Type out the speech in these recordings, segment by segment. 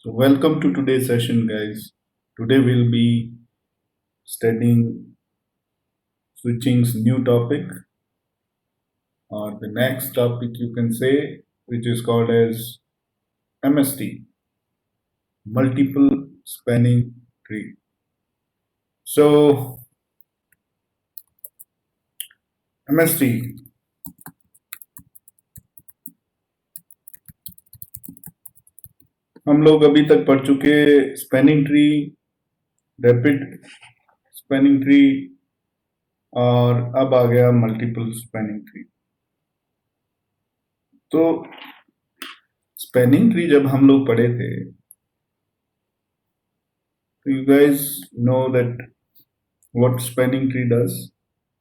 So, welcome to today's session, guys. Today we'll be studying switching's new topic, or the next topic you can say, which is called as MST, multiple spanning tree. So, MST, हम लोग अभी तक पढ़ चुके spanning tree, rapid spanning tree, और अब आ गया multiple spanning tree. तो स्पैनिंग ट्री जब हम लोग पढ़े थे, तो you guys know that what spanning tree does.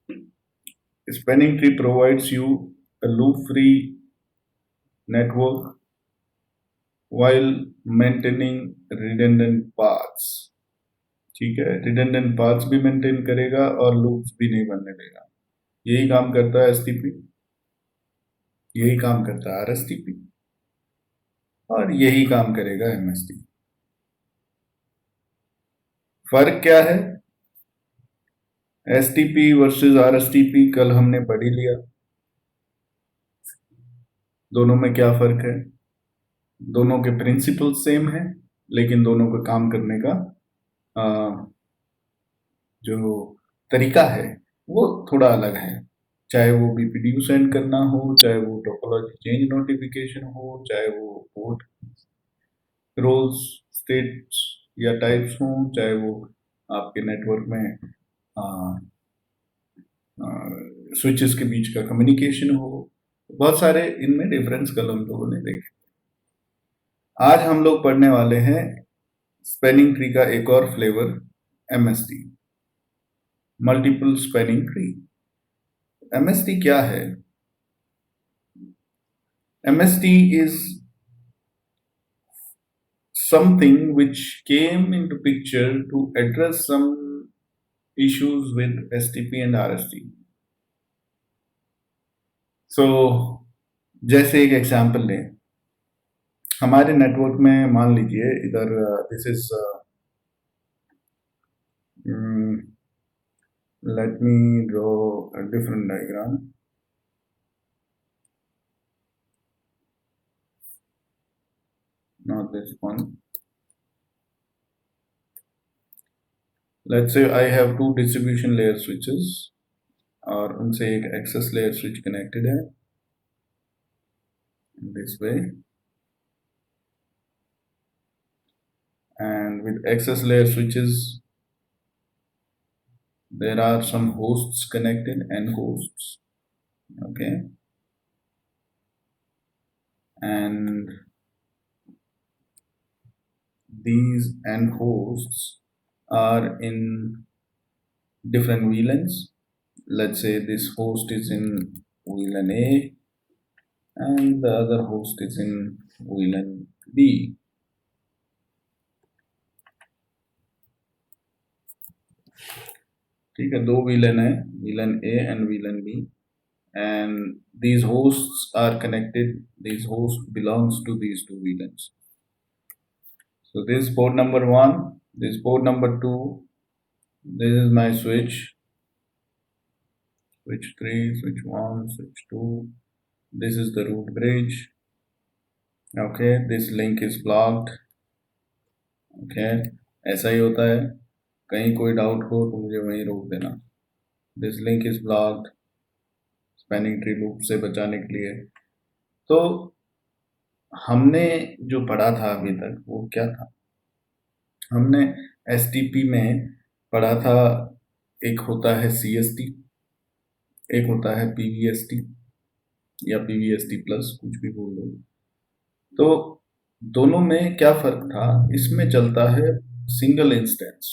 A spanning tree provides you a loop-free network while maintaining redundant paths. ठीक है, redundant paths भी मेंटेन करेगा और लूप्स भी नहीं बनने देगा। यही काम करता है एसटीपी, यही काम करता है आरएसटीपी, और यही काम करेगा एमएसटी। फर्क क्या है? एसटीपी वर्सेस आरएसटीपी कल हमने पढ़ ही लिया। दोनों में क्या फर्क है? दोनों के प्रिंसिपल सेम है, लेकिन दोनों का काम करने का जो तरीका है वो थोड़ा अलग है। चाहे वो बीपीडीयू सेंड करना हो, चाहे वो टोपोलॉजी चेंज नोटिफिकेशन हो, चाहे वो पोर्ट रोल्स, स्टेट्स या टाइप्स हो, चाहे वो आपके नेटवर्क में स्विचेस के बीच का कम्युनिकेशन हो। बहुत सारे इनमें डिफरेंस कल हम लोगों ने देखे। आज हम लोग पढ़ने वाले हैं स्पैनिंग ट्री का एक और flavour, MST, multiple spanning tree. MST क्या है? MST is something which came into picture to address some issues with STP and RST. So, जैसे एक एग्जांपल लें, हमारे नेटवर्क में मान लीजिए इधर this is let me draw a different diagram. Not this one. Let's say I have two distribution layer switches और उनसे एक access layer switch connected है this way, and with access layer switches there are some hosts connected, n hosts, okay, and these n hosts are in different VLANs. Let's say this host is in VLAN A and the other host is in VLAN B. ठीक है, दो VLAN है, VLAN A and VLAN B, and these hosts are connected. These host belongs to these two VLANs. So this is port number 1, this is port number 2, this is my switch 3, switch 1, switch 2, this is the root bridge, okay, this link is blocked, okay, ऐसा ही होता है, कहीं कोई doubt हो तो मुझे वहीं रोक देना। This link is blocked, spanning tree loop से बचाने के लिए। तो हमने जो पढ़ा था अभी तक वो क्या था? हमने एसटीपी में पढ़ा था, एक होता है सीएसटी, एक होता है पीवीएसटी या पीवीएसटी प्लस, कुछ भी बोल लो। तो दोनों में क्या फर्क था? इसमें चलता है सिंगल इंस्टेंस,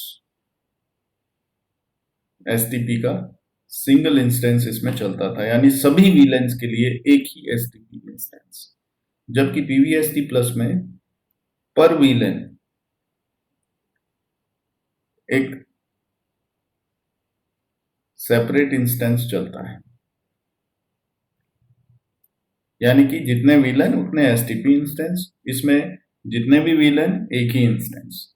एसटीपी का सिंगल इंस्टेंस इसमें चलता था, यानी सभी वीलेंस के लिए एक ही एसटीपी इंस्टेंस, जबकि पीवीएसटी प्लस में पर वीलेन एक सेपरेट इंस्टेंस चलता है, यानी कि जितने वीलन उतने एसटीपी इंस्टेंस। इसमें जितने भी विलन एक ही इंस्टेंस,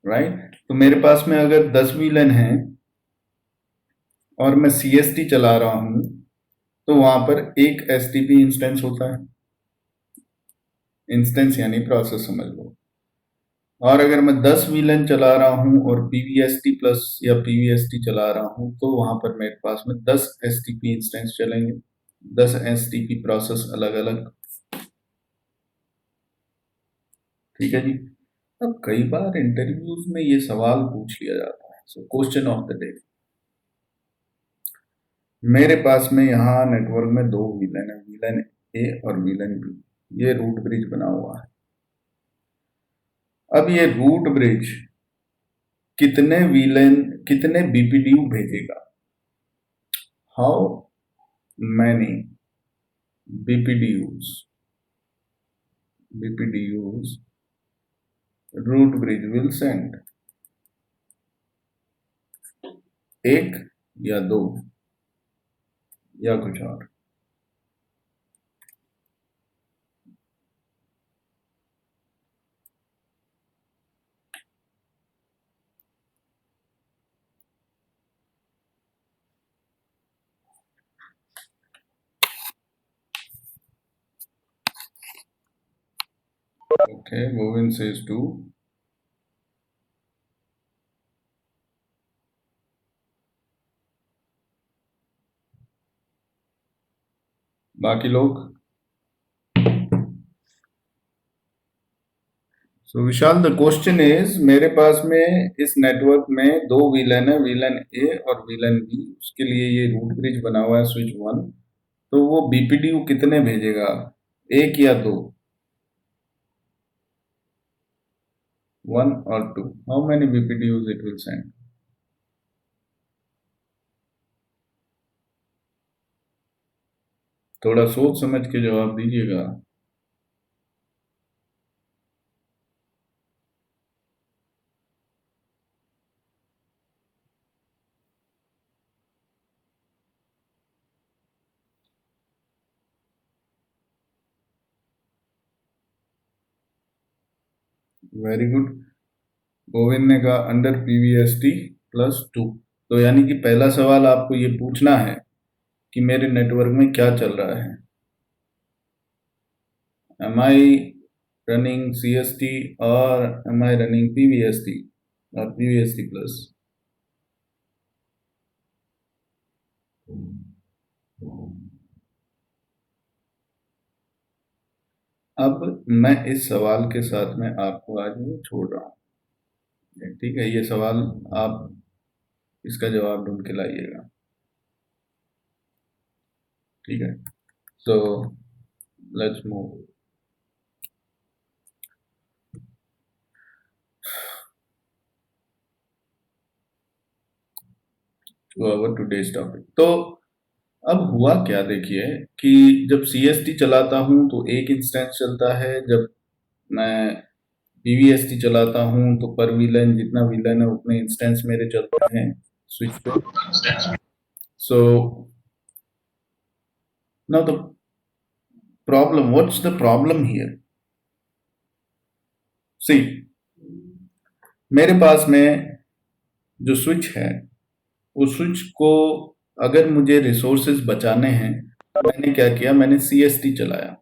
राइट। तो मेरे पास में अगर 10 विलन हैं और मैं CST चला रहा हूं तो वहां पर एक STP इंस्टेंस होता है, इंस्टेंस यानी प्रोसेस समझ लो। और अगर मैं 10 विलन चला रहा हूं और PVST प्लस या PVST चला रहा हूं तो वहां पर मेरे पास में 10 STP इंस्टेंस चलेंगे, 10 STP प्रोसेस अलग अलग। ठीक है जी। अब कई बार इंटरव्यूज में ये सवाल पूछ लिया जाता है, so question of the day. मेरे पास में यहाँ नेटवर्क में दो विलन है, विलन ए और विलन बी। ये रूट ब्रिज बना हुआ है। अब ये रूट ब्रिज कितने विलन, कितने BPDU भेजेगा? How many BPDUs root bridge will send? एक या दो या कुछ और? Okay, Govind says two. बाकी लोग? सो विशाल, द क्वेश्चन इज, मेरे पास में इस नेटवर्क में दो विलन है, विलन ए और विलन बी। उसके लिए ये रूट ब्रिज बना हुआ है स्विच 1। तो वो BPDU कितने भेजेगा, एक या दो? 1 और 2? How many BPDUs it will send? थोड़ा सोच समझ के जवाब दीजिएगा। Very good. गोविंद ने कहा अंडर PVST प्लस 2। तो यानी कि पहला सवाल आपको ये पूछना है कि मेरे नेटवर्क में क्या चल रहा है। एम आई रनिंग CST और एम आई रनिंग PVST और PVST प्लस? अब मैं इस सवाल के साथ में आपको आज ये छोड़ रहा हूँ। ठीक है, ये सवाल आप इसका जवाब ढूंढ के लाइएगा। ठीक है, so let's move to our today's topic. तो अब हुआ क्या, देखिए कि जब CST चलाता हूं तो एक इंस्टेंस चलता है, जब मैं PVST चलाता हूं तो पर विलन जितना विलन है उतने इंस्टेंस मेरे चलते हैं स्विच पे। So now the problem, what's the problem here? See, मेरे पास में जो स्विच है, उस स्विच को अगर मुझे रिसोर्सेज बचाने हैं, मैंने क्या किया, मैंने CST चलाया।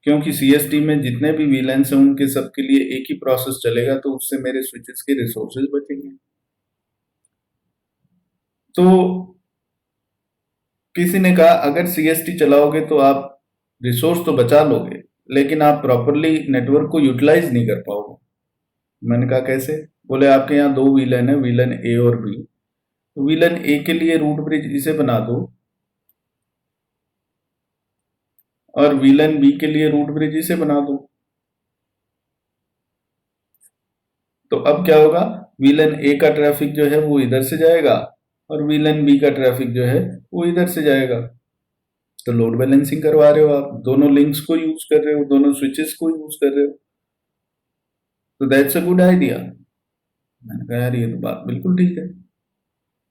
क्योंकि CST में जितने भी विलेंस हैं उनके सबके लिए एक ही प्रोसेस चलेगा, तो उससे मेरे स्विचेस के रिसोर्सेज बचेंगे। तो किसी ने कहा अगर CST चलाओगे तो आप रिसोर्स तो बचा लोगे, लेकिन आप प्रॉपरली नेटवर्क को यूटिलाइज नहीं कर पाओगे। मैंने कहा कैसे? बोले आपके यहाँ दो विलन है, विलन ए और बी। तो विलन ए के लिए रूट ब्रिज इसे बना दो और विलन बी के लिए रूट ब्रिज इसे बना दो। तो अब क्या होगा, विलन ए का ट्रैफिक जो है वो इधर से जाएगा और विलन बी का ट्रैफिक जो है वो इधर से जाएगा। तो लोड बैलेंसिंग करवा रहे हो आप, दोनों लिंक्स को यूज कर रहे हो, दोनों स्विचेस को यूज कर रहे हो। तो दैट्स अ गुड आइडिया। मैंने कहा यार ये तो बात बिल्कुल ठीक है।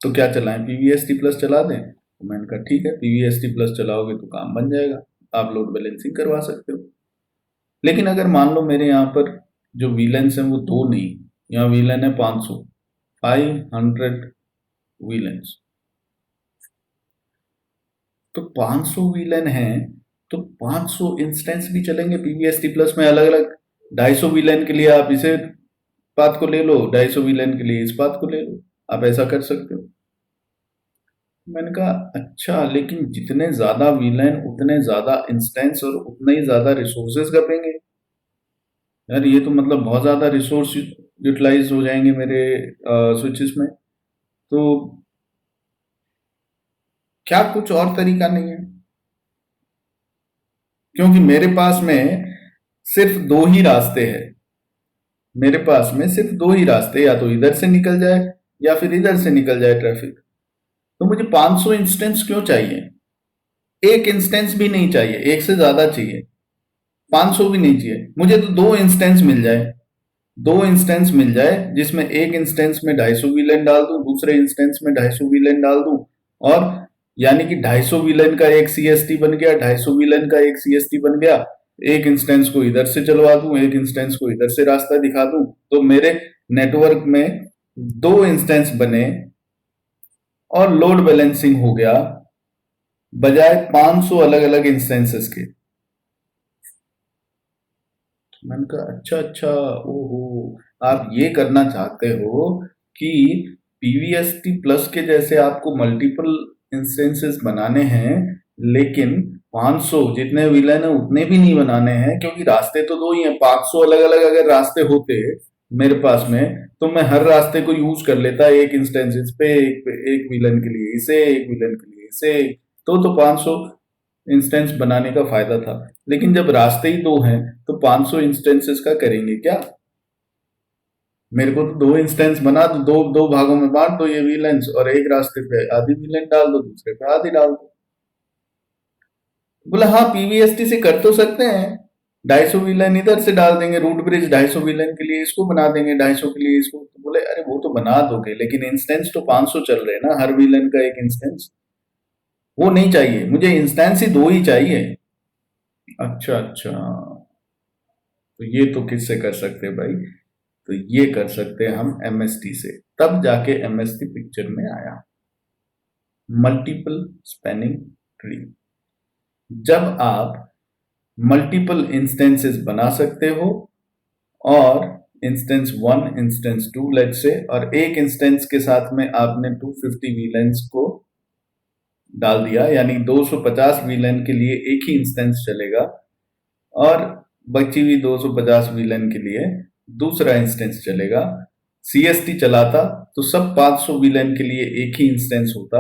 तो क्या चलाएं, PVST प्लस चला दें? तो मैंने कहा ठीक है, PVST प्लस चलाओगे तो काम बन जाएगा, आप लोड बैलेंसिंग करवा सकते हो। लेकिन अगर मान लो मेरे यहाँ पर जो विलेंस हैं वो दो नहीं, यहाँ विलेन है 500, 500 विलेंस, तो 500 विलेन हैं, तो 500 इंस्टेंस भी चलेंगे पीवीएसटी प्लस में अलग अलग। 250 विलेन के लिए आप इसे पाथ को ले लो, 250 विलेन के लिए इस पाथ को ले लो, आप ऐसा कर सकते हो। मैंने कहा अच्छा, लेकिन जितने ज्यादा विलेन उतने ज्यादा इंस्टेंस और उतने ही ज्यादा रिसोर्सेज खपेंगे यार, ये तो मतलब बहुत ज्यादा रिसोर्स यूटिलाइज हो जाएंगे मेरे स्विचेस में। तो क्या कुछ और तरीका नहीं है? क्योंकि मेरे पास में सिर्फ दो ही रास्ते हैं, मेरे पास में सिर्फ दो ही रास्ते, या तो इधर से निकल जाए या फिर इधर से निकल जाए ट्रैफिक। तो मुझे 500 इंस्टेंस क्यों चाहिए? एक इंस्टेंस भी नहीं चाहिए, एक से ज्यादा चाहिए, 500 भी नहीं चाहिए मुझे, तो दो इंस्टेंस मिल जाए, दो इंस्टेंस मिल जाए जिसमें एक इंस्टेंस में 250 विलेन डाल दूं, दूसरे इंस्टेंस में 250 विलेन डाल दूं, और यानी कि 250 विलेन का एक सीएसटी बन गया, 250 विलेन का एक सीएसटी बन गया। एक इंस्टेंस को इधर से चलवा दूं, एक इंस्टेंस को इधर से रास्ता दिखा दूं, तो मेरे नेटवर्क में दो इंस्टेंस बने और लोड बैलेंसिंग हो गया, बजाय 500 अलग अलग इंस्टेंसेस के। मैंने कहा अच्छा अच्छा, ओहो, आप ये करना चाहते हो कि पीवीएसटी प्लस के जैसे आपको मल्टीपल इंस्टेंसेस बनाने हैं, लेकिन 500 जितने विलन है उतने भी नहीं बनाने हैं, क्योंकि रास्ते तो दो ही हैं। 500 अलग अलग अगर रास्ते होते मेरे पास में, तो मैं हर रास्ते को यूज कर लेता, एक इंस्टेंसेस पे एक विलन के लिए इसे, एक विलन के लिए इसे, तो 500 इंस्टेंस बनाने का फायदा था। लेकिन जब रास्ते ही दो हैं, तो 500 इंस्टेंसेस का करेंगे क्या? मेरे को तो दो इंस्टेंस बना दो, दो दो भागों में बांट दो ये विलेंस, और एक रास्ते पे आधी विलेन डाल दो, दूसरे पे आधी डाल दो। बोला हाँ, पीवीएसटी से कर तो सकते हैं, 250 विलेन इधर से डाल देंगे, रूट ब्रिज 250 विलेन के लिए इसको बना देंगे, 250 के लिए इसको। तो बोले अरे वो तो बना दोगे, लेकिन इंस्टेंस तो 500 चल रहे हैं ना, हर विलेन का एक इंस्टेंस, वो नहीं चाहिए मुझे, इंस्टेंस ही दो ही चाहिए। अच्छा अच्छा, तो ये तो किससे कर सकते हैं भाई? तो ये कर सकते हैं हम एमएसटी से, तब जाके एमएसटी पिक्चर में आया, मल्टीपल स्पैनिंग ट्री। जब आप मल्टीपल इंस्टेंसेस बना सकते हो, और instance one instance two let say, और एक इंस्टेंस के साथ में आपने 250 वीलेंस को डाल दिया, यानी 250 वीलेन के लिए एक ही इंस्टेंस चलेगा, और बची हुई 250 विलन के लिए दूसरा इंस्टेंस चलेगा। सीएसटी चलाता तो सब 500 विलन के लिए एक ही इंस्टेंस होता,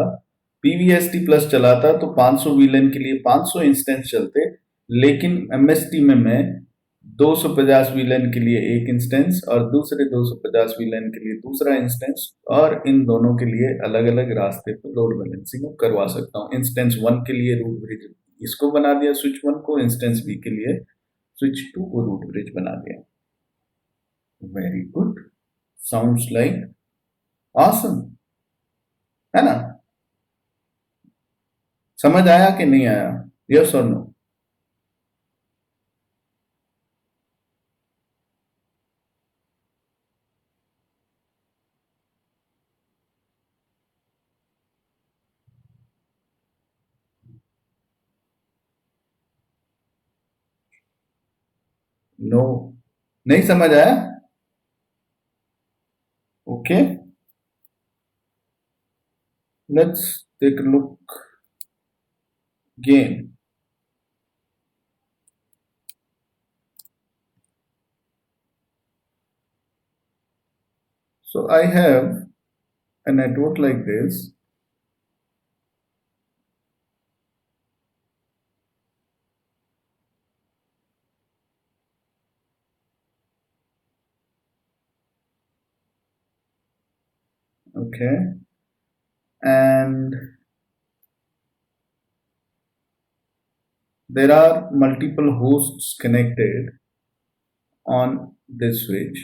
पीवीएसटी प्लस चलाता तो 500 विलन के लिए 500 इंस्टेंस चलते, लेकिन एमएसटी में मैं 250 विलन के लिए एक इंस्टेंस और दूसरे 250 विलन के लिए दूसरा इंस्टेंस, और इन दोनों के लिए अलग अलग रास्ते पर लोड बैलेंसिंग करवा सकता हूँ। इंस्टेंस वन के लिए रूट ब्रिज इसको बना दिया स्विच वन को, इंस्टेंस बी के लिए स्विच टू को रूट ब्रिज बना दिया। Very good, sounds like awesome, है ना? समझ आया कि नहीं आया? यस और नो? नो, नहीं समझ आया? Okay, let's take a look again. So I have a network like this. Okay, and there are multiple hosts connected on this switch.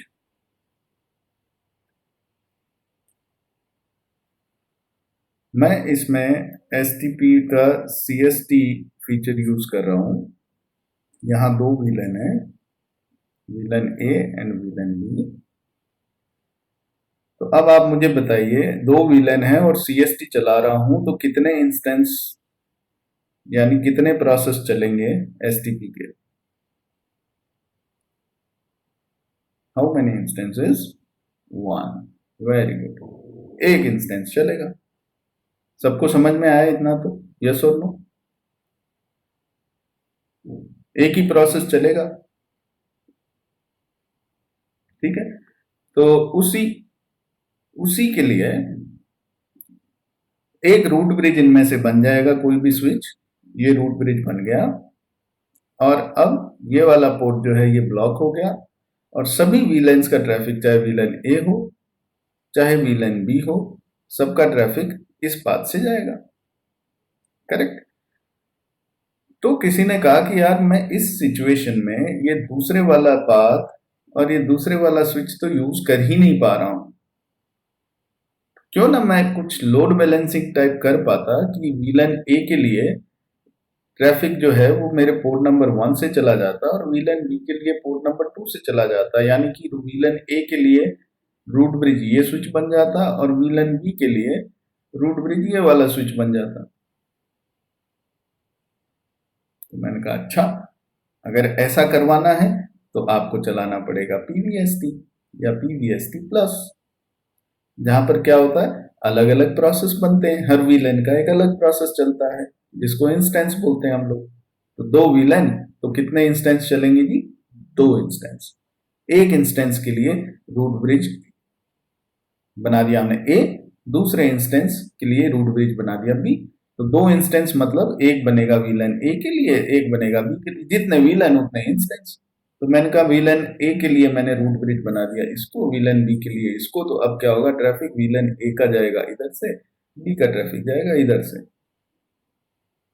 मैं इसमें एसटीपी का सीएसटी फीचर यूज कर रहा हूं। यहाँ दो विलन है, VLAN A and VLAN B। तो अब आप मुझे बताइए, दो VLAN है और CST चला रहा हूं तो कितने इंस्टेंस यानी कितने प्रोसेस चलेंगे STP के? How many instances? One. Very good, एक इंस्टेंस चलेगा। सबको समझ में आया इतना तो? यस और नो? एक ही प्रोसेस चलेगा, ठीक है। तो उसी उसी के लिए एक रूट ब्रिज इनमें से बन जाएगा, कोई भी स्विच, ये रूट ब्रिज बन गया। और अब ये वाला पोर्ट जो है ये ब्लॉक हो गया और सभी वीलैंस का ट्रैफिक, चाहे वीलैन ए हो चाहे वीलैन बी हो, सबका ट्रैफिक इस पाथ से जाएगा। करेक्ट। तो किसी ने कहा कि यार मैं इस सिचुएशन में ये दूसरे वाला पाथ और ये दूसरे वाला स्विच तो यूज कर ही नहीं पा रहा हूं, क्यों ना मैं कुछ लोड बैलेंसिंग टाइप कर पाता कि वीलैन ए के लिए ट्रैफिक जो है वो मेरे पोर्ट नंबर 1 से चला जाता और वीलैन बी के लिए पोर्ट नंबर 2 से चला जाता, यानी कि वीलैन ए के लिए रूट ब्रिज ये स्विच बन जाता और वीलैन बी के लिए रूट ब्रिज ये वाला स्विच बन जाता। तो मैंने कहा अच्छा, अगर ऐसा करवाना है तो आपको चलाना पड़ेगा PVST या PVST प्लस, जहां पर क्या होता है, अलग अलग प्रोसेस बनते हैं, हर वीलैन का एक अलग प्रोसेस चलता है जिसको इंस्टेंस बोलते हैं हम लोग। तो दो वीलैन तो कितने इंस्टेंस चलेंगे जी? दो इंस्टेंस। एक इंस्टेंस के लिए रूट ब्रिज बना दिया हमने ए, दूसरे इंस्टेंस के लिए रूट ब्रिज बना दिया बी। तो दो इंस्टेंस मतलब एक बनेगा वीलैन ए के लिए, एक बनेगा बी के लिए, जितने वीलैन उतने इंस्टेंस। तो मैंने कहा वीलैन ए के लिए मैंने रूट ब्रिज बना दिया इसको, वीलैन बी के लिए इसको। तो अब क्या होगा, ट्रैफिक वीलैन ए का जाएगा इधर से, बी का ट्रैफिक जाएगा इधर से,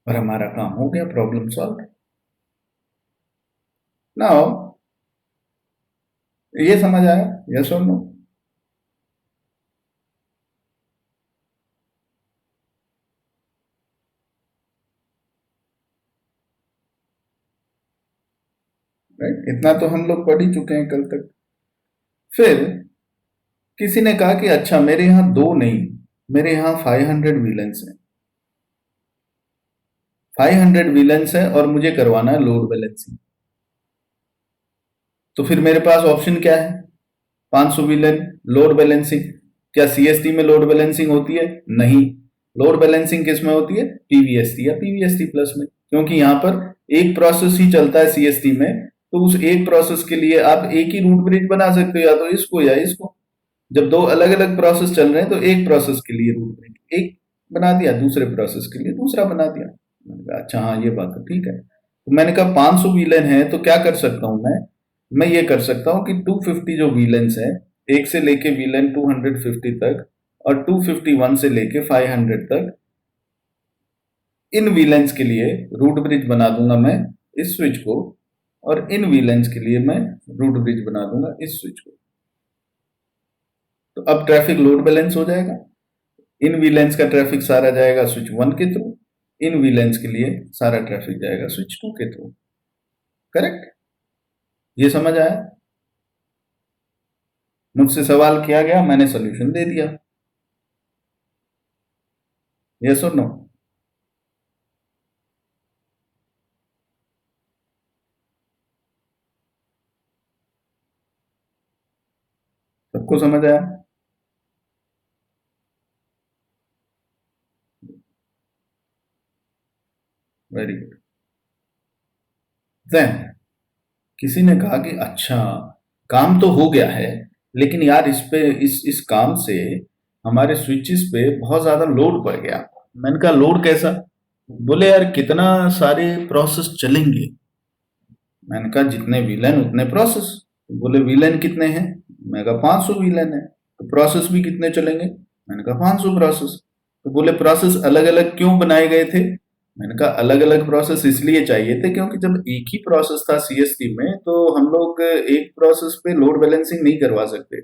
और हमारा काम हो गया, प्रॉब्लम सॉल्व। नाउ ये समझ आया? यस और नो? राइट, इतना तो हम लोग पढ़ ही चुके हैं कल तक। फिर किसी ने कहा कि अच्छा मेरे यहां दो नहीं, मेरे यहां 500 विलेंस है, 500 विलेंस है और मुझे करवाना है लोड बैलेंसिंग। तो फिर मेरे पास ऑप्शन क्या है? 500 विलेन लोड बैलेंसिंग। क्या सीएसटी में लोड बैलेंसिंग होती है? नहीं। लोड बैलेंसिंग किस में होती है? पीवीएसटी या पीवीएसटी प्लस में, क्योंकि यहां पर एक प्रोसेस ही चलता है सीएसटी में। तो उस एक प्रोसेस के लिए आप एक ही रूट ब्रिज बना सकते हो, या तो इसको या इसको। जब दो अलग अलग प्रोसेस चल रहे हैं तो एक प्रोसेस के लिए रूट ब्रिज एक बना दिया, दूसरे प्रोसेस के लिए दूसरा बना दिया। मैंने कहा अच्छा हाँ ये बात तो ठीक है। तो मैंने कहा 500 वीलन है तो क्या कर सकता हूं मैं ये कर सकता हूं कि 250 जो वीलेंस है, एक से लेके वीलन 250 तक और 251 से लेके 500 तक, इन वीलेंस के लिए रूट ब्रिज बना दूंगा मैं इस स्विच को, और इन वीलेंस के लिए मैं रूट ब्रिज बना दूंगा इस स्विच को। तो अब ट्रैफिक लोड बैलेंस हो जाएगा। इन वीलेंस का ट्रैफिक सारा जाएगा स्विच 1 के थ्रू, इन वीलेंस के लिए सारा ट्रैफिक जाएगा स्विच 2 के थ्रू। करेक्ट? ये समझ आया? मुझसे सवाल किया गया, मैंने सोल्यूशन दे दिया। यस और नो? सबको समझ आया? Very good. देन किसी ने कहा कि अच्छा काम तो हो गया है, लेकिन यार इस पे इस काम से हमारे स्विचेस पे बहुत ज्यादा लोड पड़ गया। मैंने कहा लोड कैसा? बोले यार कितना सारे प्रोसेस चलेंगे। मैंने कहा जितने विलन उतने प्रोसेस। बोले विलन कितने हैं? मैं कहा 500 विलन है। तो प्रोसेस भी कितने चलेंगे? मैंने कहा 500 प्रोसेस। तो बोले प्रोसेस अलग अलग क्यों बनाए गए थे? मैंने कहा अलग अलग प्रोसेस इसलिए चाहिए थे क्योंकि जब एक ही प्रोसेस था सीएसटी में तो हम लोग एक प्रोसेस पे लोड बैलेंसिंग नहीं करवा सकते,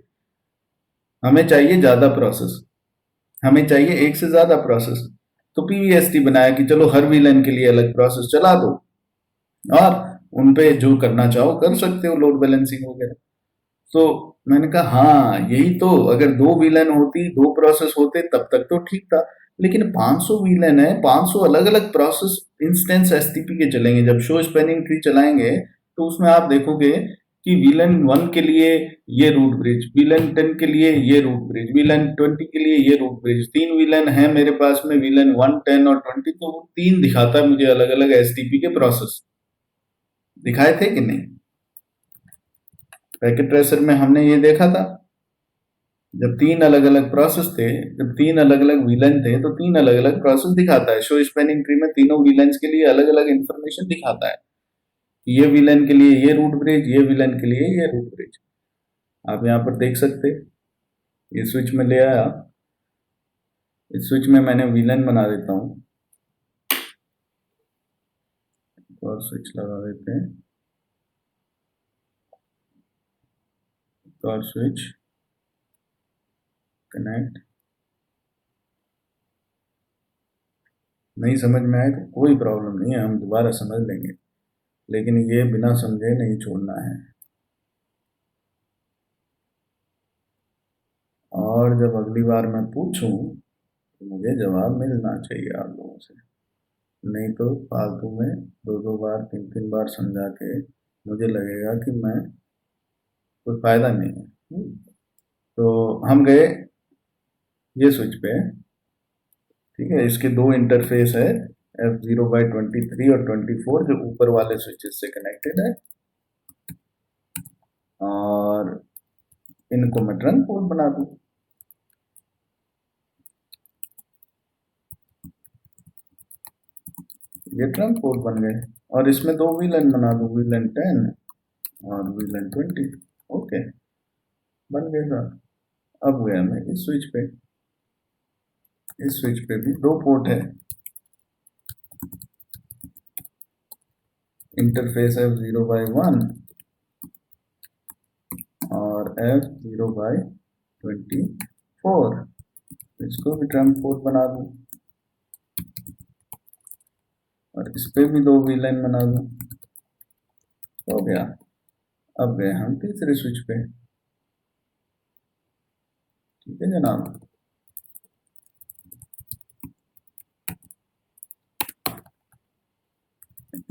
हमें चाहिए ज्यादा प्रोसेस, हमें चाहिए एक से ज्यादा प्रोसेस। तो पीवीएसटी बनाया कि चलो हर विलन के लिए अलग प्रोसेस चला दो, और उन पे जो करना चाहो कर सकते हो, लोड बैलेंसिंग वगैरह। तो मैंने कहा हाँ यही तो, अगर 2 VLAN होती, 2 प्रोसेस होते तब तक तो ठीक था, लेकिन 500 VLAN है, 500 अलग अलग प्रोसेस इंस्टेंस एसटीपी के चलेंगे। जब शो स्पैनिंग ट्री चलाएंगे तो उसमें आप देखोगे कि VLAN 1 के लिए ये रूट ब्रिज, VLAN 10 के लिए ये रूट ब्रिज, VLAN 20 के लिए ये रूट ब्रिज। 3 VLAN है मेरे पास में, VLAN 1, 10 और 20, तो वो 3 दिखाता है मुझे अलग अलग एसटीपी के प्रोसेस। दिखाए थे कि नहीं? पैकेट ट्रेसर में हमने ये देखा था, जब 3 अलग अलग प्रोसेस थे, जब 3 अलग अलग VLAN थे, तो 3 अलग अलग प्रोसेस दिखाता है। शो स्पैनिंग ट्री में तीनों VLANs के लिए अलग अलग इंफॉर्मेशन दिखाता है। ये VLAN के लिए ये रूट ब्रिज, ये VLAN के लिए ये रूट ब्रिज। आप यहाँ पर देख सकते, ये स्विच में ले आया, इस स्विच में मैंने VLAN बना देता हूँ और स्विच लगा देते हैं, और स्विच कनेक्ट। नहीं समझ में आए तो कोई प्रॉब्लम नहीं है, हम दोबारा समझ लेंगे, लेकिन ये बिना समझे नहीं छोड़ना है। और जब अगली बार मैं पूछूं तो मुझे जवाब मिलना चाहिए आप लोगों से, नहीं तो फालतू में 2 बार 3 बार समझा के मुझे लगेगा कि मैं कोई फायदा नहीं है। तो हम गए ये स्विच पे, ठीक है, इसके 2 इंटरफेस है, F0/23 और 24, जो ऊपर वाले स्विचेस से कनेक्टेड है, और इनको मैं ट्रंक पोर्ट बना दूं। ये ट्रंक पोर्ट बन गए, और इसमें 2 VLAN बना दूं, VLAN 10 और VLAN 20। ओके, बन गए सर। अब गया मैं इस स्विच पे, इस स्विच पे भी 2 पोर्ट है, इंटरफेस F0/1 और F0/24। इसको भी ट्रंक पोर्ट बना दूं, और इस पे भी 2 VLAN बना दूं। हो गया। अब गए हम तीसरे स्विच पे, ठीक है जनाब।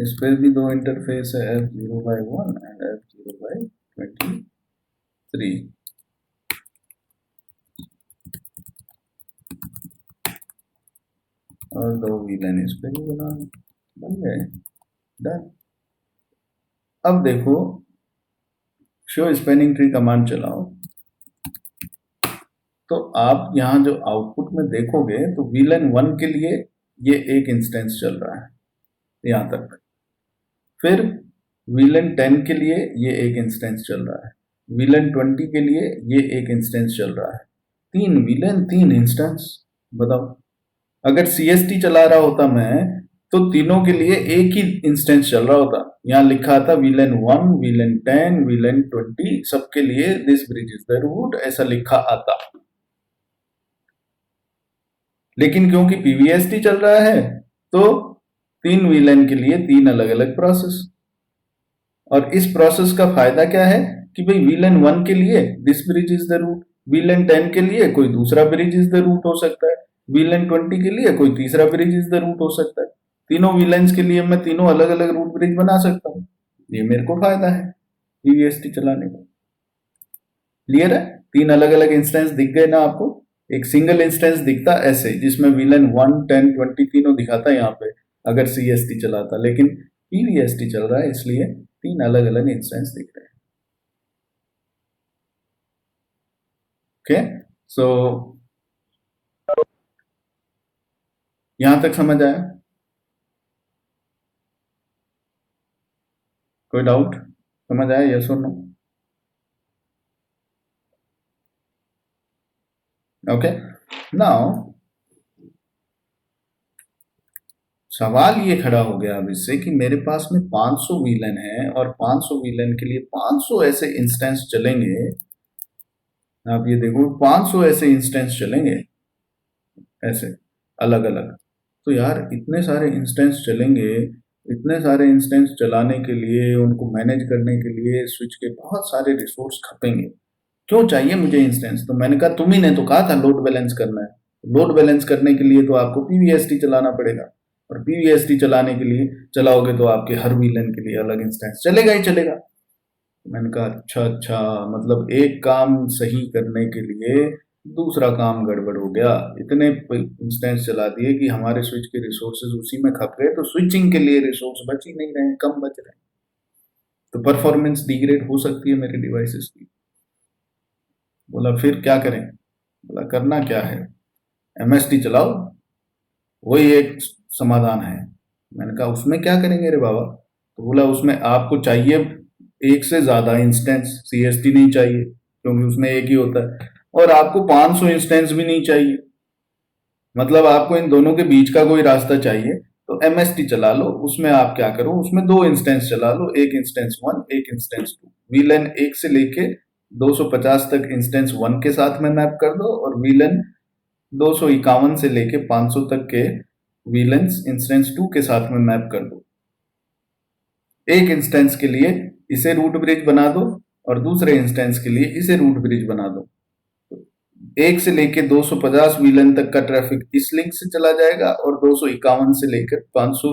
इस पे भी 2 इंटरफेस है, F0/1 एंड F0/23, और 2 VLAN इस पे भी बन गए, डन। अब देखो, शो स्पैनिंग ट्री कमांड चलाओ, तो आप यहाँ जो आउटपुट में देखोगे तो VLAN 1 के लिए ये एक इंस्टेंस चल रहा है यहाँ तक, फिर VLAN 10 के लिए ये एक इंस्टेंस चल रहा है, VLAN 20 के लिए ये एक इंस्टेंस चल रहा है। 3 VLAN 3 इंस्टेंस, बताओ। अगर CST चला रहा होता मैं तो तीनों के लिए एक ही इंस्टेंस चल रहा होता। यहाँ लिखा था VLAN 1, VLAN 10, VLAN 20, सबके लिए this bridge is the root, ऐसा लिखा आता। लेकिन क्योंकि PVST चल रहा है तो 3 VLAN के लिए 3 अलग अलग प्रोसेस, और इस प्रोसेस का फायदा क्या है कि भाई VLAN 1 के लिए this bridge is the root, VLAN 10 के लिए कोई दूसरा ब्रिज इज द रूट हो सकता है, VLAN 20 के लिए कोई तीसरा ब्रिज इज द रूट हो सकता है। तीनों VLANs के लिए मैं तीनों अलग अलग रूट ब्रिज बना सकता हूँ, ये मेरे को फायदा है PVST चलाने का। क्लियर है? 3 अलग अलग इंस्टेंस दिख गए ना आपको? एक सिंगल इंस्टेंस दिखता ऐसे जिसमें VLAN 1, 10, 20 तीनों दिखाता है यहाँ पे अगर CST चलाता, लेकिन PVST चल रहा है इसलिए 3 अलग अलग इंस्टेंस दिख रहे हैं। ओके, सो यहां तक समझ आया? कोई डाउट? समझ आया? यस और नो? ओके, नाउ सवाल ये खड़ा हो गया अब इससे कि मेरे पास में 500 VLAN है, और 500 VLAN के लिए 500 ऐसे इंस्टेंस चलेंगे। आप ये देखो 500 ऐसे इंस्टेंस चलेंगे ऐसे अलग अलग, तो यार इतने सारे इंस्टेंस चलेंगे इतने सारे इंस्टेंस चलाने के लिए, उनको मैनेज करने के लिए स्विच के बहुत सारे रिसोर्स खपेंगे। क्यों चाहिए मुझे इंस्टेंस? तो मैंने कहा तुम ही ने तो कहा था लोड बैलेंस करना है। लोड बैलेंस करने के लिए तो आपको पीवीएसटी चलाना पड़ेगा, और पीवीएसटी चलाने के लिए चलाओगे तो आपके हर वीलन के लिए अलग इंस्टेंस चलेगा ही चलेगा। मैंने कहा अच्छा अच्छा, मतलब एक काम सही करने के लिए दूसरा काम गड़बड़ हो गया। इतने इंस्टेंस चला दिए कि हमारे स्विच के रिसोर्सेज उसी में खप गए, तो स्विचिंग के लिए रिसोर्स बच ही नहीं रहे, कम बच रहे हैं, तो परफॉर्मेंस डिग्रेड हो सकती है मेरे डिवाइसेस की। बोला फिर क्या करें? बोला करना क्या है, एमएसटी चलाओ, वही एक समाधान है। मैंने कहा उसमें क्या करेंगे रे बाबा? तो बोला उसमें आपको चाहिए एक से ज्यादा इंस्टेंस, सीएसटी नहीं चाहिए क्योंकि उसमें एक ही होता है, और आपको 500 इंस्टेंस भी नहीं चाहिए, मतलब आपको इन दोनों के बीच का कोई रास्ता चाहिए। तो एमएसटी चला लो, उसमें आप क्या करो, उसमें दो इंस्टेंस चला लो, एक इंस्टेंस 1 एक इंस्टेंस 2। वीलन 1 से लेके 250 तक इंस्टेंस 1 के साथ में मैप कर दो, और वीलन 251 से लेके 500 तक के वीलेंस इंस्टेंस 2 के साथ में मैप कर दो। एक इंस्टेंस के लिए इसे रूट ब्रिज बना दो, और दूसरे इंस्टेंस के लिए इसे रूट ब्रिज बना दो। 1 से लेके 250 वीलन तक का ट्रैफिक इस लिंक से चला जाएगा, और 251 से लेकर 500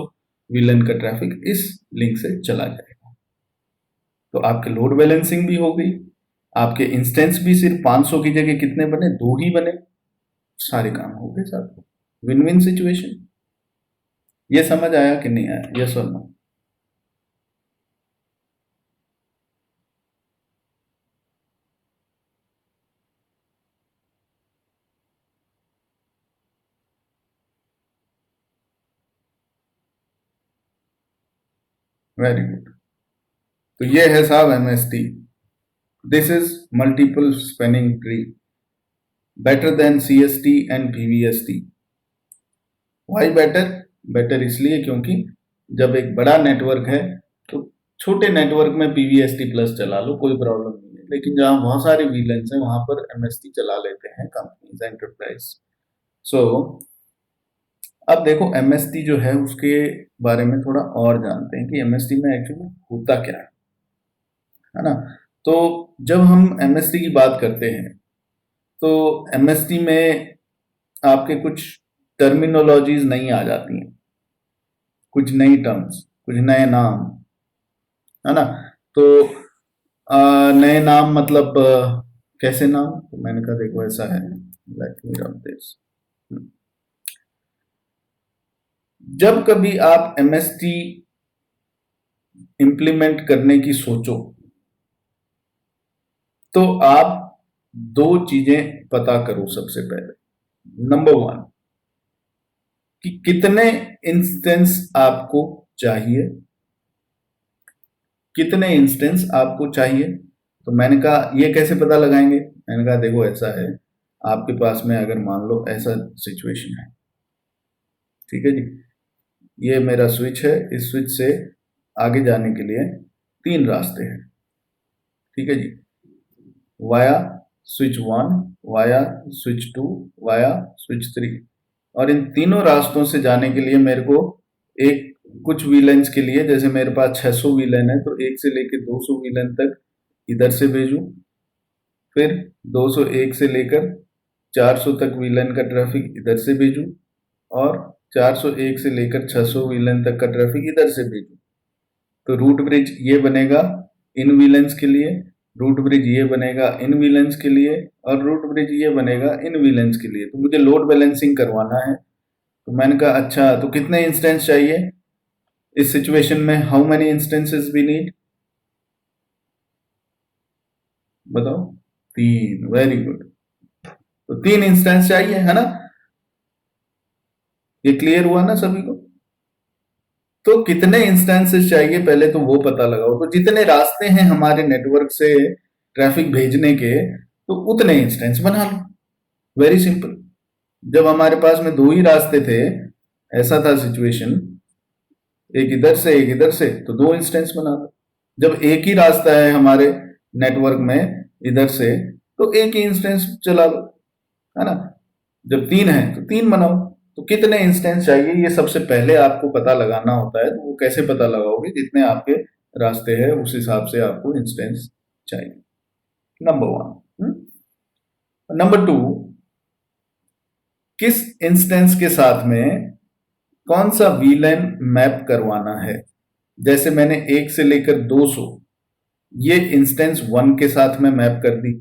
वीलन का ट्रैफिक इस लिंक से चला जाएगा। तो आपके लोड बैलेंसिंग भी हो गई, आपके इंस्टेंस भी सिर्फ 500 की जगह कितने बने, 2 ही बने, सारे काम हो गए साथ। Win win situation. ये समझ आया कि नहीं आया? यस और नो? Very good. तो ये है साहब MST. This is multiple spanning tree, better than CST and PVST. Why better? Better इसलिए क्योंकि जब एक बड़ा नेटवर्क है तो छोटे नेटवर्क में पीवीएसटी प्लस चला लो, कोई प्रॉब्लम नहीं है, लेकिन जहां बहुत सारे वीलेंस हैं वहां पर एमएसटी चला लेते हैं कंपनीज, एंटरप्राइज। सो अब देखो एमएसटी जो है उसके बारे में थोड़ा और जानते हैं कि एमएसटी में एक्चुअली होता क्या है ना? तो जब हम एमएसटी की बात करते हैं तो एमएसटी में आपके कुछ टर्मिनोलॉजीज नहीं आ जाती हैं, कुछ नई टर्म्स, कुछ नए नाम, है ना? तो नए नाम मतलब कैसे नाम? तो मैंने कहा देखो ऐसा है, लेट मी रन दिस। जब कभी आप एमएसटी इंप्लीमेंट करने की सोचो तो आप दो चीजें पता करो सबसे पहले। नंबर 1 कि कितने इंस्टेंस आपको चाहिए, कितने इंस्टेंस आपको चाहिए। तो मैंने कहा ये कैसे पता लगाएंगे? मैंने कहा देखो ऐसा है, आपके पास में अगर मान लो ऐसा सिचुएशन है, ठीक है जी, ये मेरा स्विच है, इस स्विच से आगे जाने के लिए 3 रास्ते हैं, ठीक है जी, via switch 1, via switch 2, via switch 3। और इन तीनों रास्तों से जाने के लिए मेरे को एक कुछ वीलेंस के लिए, जैसे मेरे पास 600 वीलेन है तो 1 से लेकर 200 वीलेन तक इधर से भेजूं, फिर 201 से लेकर 400 तक वीलेन का ट्रैफिक इधर से भेजूं, और 401 से लेकर 600 वीलेन तक का ट्रैफिक इधर से भेजूं। तो रूट ब्रिज ये बनेगा इन वीलेंस के लिए, रूट ब्रिज ये बनेगा इन वीलेंस के लिए, और रूट ब्रिज ये बनेगा इन वीलेंस के लिए। तो मुझे लोड बैलेंसिंग करवाना है। तो मैंने कहा अच्छा तो कितने इंस्टेंस चाहिए इस सिचुएशन में? How many instances we need? बताओ। 3। Very good. तो 3 इंस्टेंस चाहिए, है ना? ये क्लियर हुआ ना सभी को? तो कितने इंस्टेंसेस चाहिए पहले तो वो पता लगाओ। तो जितने रास्ते हैं हमारे नेटवर्क से ट्रैफिक भेजने के, तो उतने इंस्टेंस बना लो। Very simple. जब हमारे पास में 2 ही रास्ते थे, ऐसा था सिचुएशन, एक इधर से एक इधर से, तो 2 इंस्टेंस बना दो। जब एक ही रास्ता है हमारे नेटवर्क में इधर से, तो एक ही इंस्टेंस चला लो, है ना? जब 3 है तो 3 बनाओ। तो कितने इंस्टेंस चाहिए ये सबसे पहले आपको पता लगाना होता है। तो वो कैसे पता लगाओगे? जितने आपके रास्ते हैं उस हिसाब से आपको इंस्टेंस चाहिए। नंबर 1। नंबर 2, किस इंस्टेंस के साथ में कौन सा वीलन मैप करवाना है? जैसे मैंने 1 से लेकर 200 ये इंस्टेंस 1 के साथ में मैप कर दी।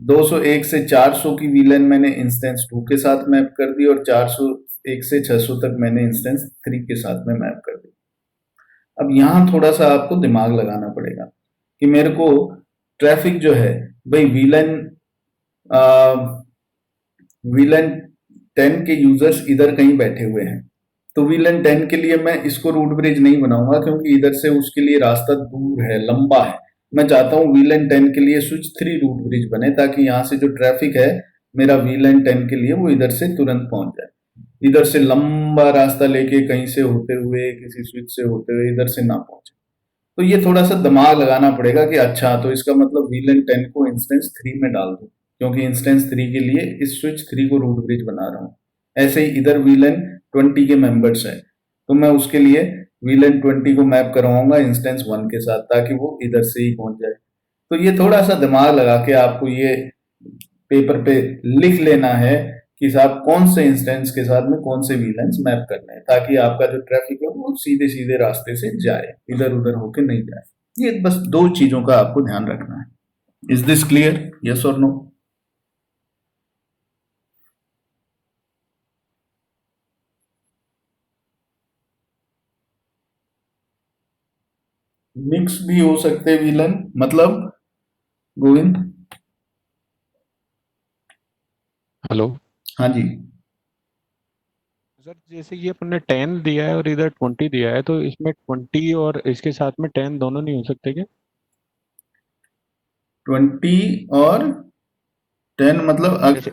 201 से 400 की वीलन मैंने इंस्टेंस 2 के साथ मैप कर दी, और 401 से 600 तक मैंने इंस्टेंस 3 के साथ में मैप कर दी। अब यहां थोड़ा सा आपको दिमाग लगाना पड़ेगा कि मेरे को ट्रैफिक जो है भाई वीलन 10 के यूजर्स इधर कहीं बैठे हुए हैं, तो वीलन 10 के लिए मैं इसको रूट ब्रिज नहीं बनाऊंगा क्योंकि इधर से उसके लिए रास्ता दूर है, लंबा है। मैं चाहता हूं वीलन 10 के लिए स्विच 3 रूट ब्रिज बने, ताकि यहां से जो ट्रैफिक है मेरा वीलन 10 के लिए वो इधर से तुरंत पहुंच जाए। इधर से लंबा रास्ता लेके कहीं से होते हुए किसी स्विच से होते हुए इधर से ना पहुंचे। तो ये थोड़ा सा दिमाग लगाना पड़ेगा कि अच्छा तो इसका मतलब वीलन 10 को इंस्टेंस 3 में डाल दो, क्योंकि इंस्टेंस 3 के लिए इस स्विच 3 को रूट ब्रिज बना रहा हूँ। ऐसे ही इधर वीलन 20 के मेंबर्स है, तो मैं उसके लिए वीलन 20 को मैप करवाऊंगा इंस्टेंस 1 के साथ, ताकि वो इधर से ही पहुंच जाए। तो ये थोड़ा सा दिमाग लगा के आपको ये पेपर पे लिख लेना है कि साहब कौन से इंस्टेंस के साथ में कौन से वीलेंस मैप करने हैं, ताकि आपका जो ट्रैफिक है वो सीधे सीधे रास्ते से जाए, इधर उधर होके नहीं जाए। ये बस 2 चीजों का आपको ध्यान रखना है। Is this clear? यस और नो? मिक्स भी हो सकते विलन, मतलब गोविंद? हेलो हाँ जी। सर, जैसे ये अपने 10 दिया है और इधर 20 दिया है, तो इसमें 20 और इसके साथ में 10 दोनों नहीं हो सकते क्या? 20 और 10 मतलब जैसे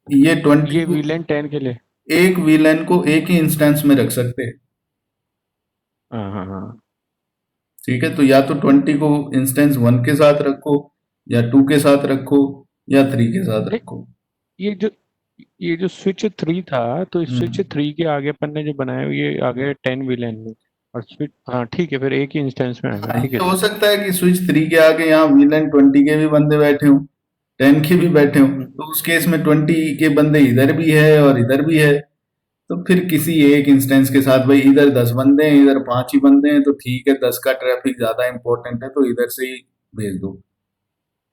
ये 20 ये को वीलेन 10 के लिए। एक विलेन को एक ही इंस्टेंस में रख सकते हैं। हाँ हाँ हाँ। ठीक है, तो या तो 20 को इंस्टेंस 1 के साथ रखो, या 2 के साथ रखो, या 3 के साथ नहीं, रखो। ये जो ये जो स्विच 3 था, तो इस स्विच हम्म 3 के आगे अपन ने जो बनाया ये आ गया 10 विलेन में। और स्विच, हाँ ठीक है, फिर एक ही इंस्टेंस में आएगा, हाँ, ठीक है ये हो सर। सकता है कि स्विच 3 के आगे यहाँ विलेन 20 के भी बंदे बैठे हों, 10 के भी बैठे हों, हम्म, तो उस केस में 20 के बंदे इधर भी है और इधर भी है। तो फिर किसी एक इंस्टेंस के साथ भाई इधर 10 बंदे हैं, इधर 5 ही बंदे हैं, तो ठीक है 10 का ट्रैफिक ज्यादा इंपॉर्टेंट है तो इधर से ही भेज दो।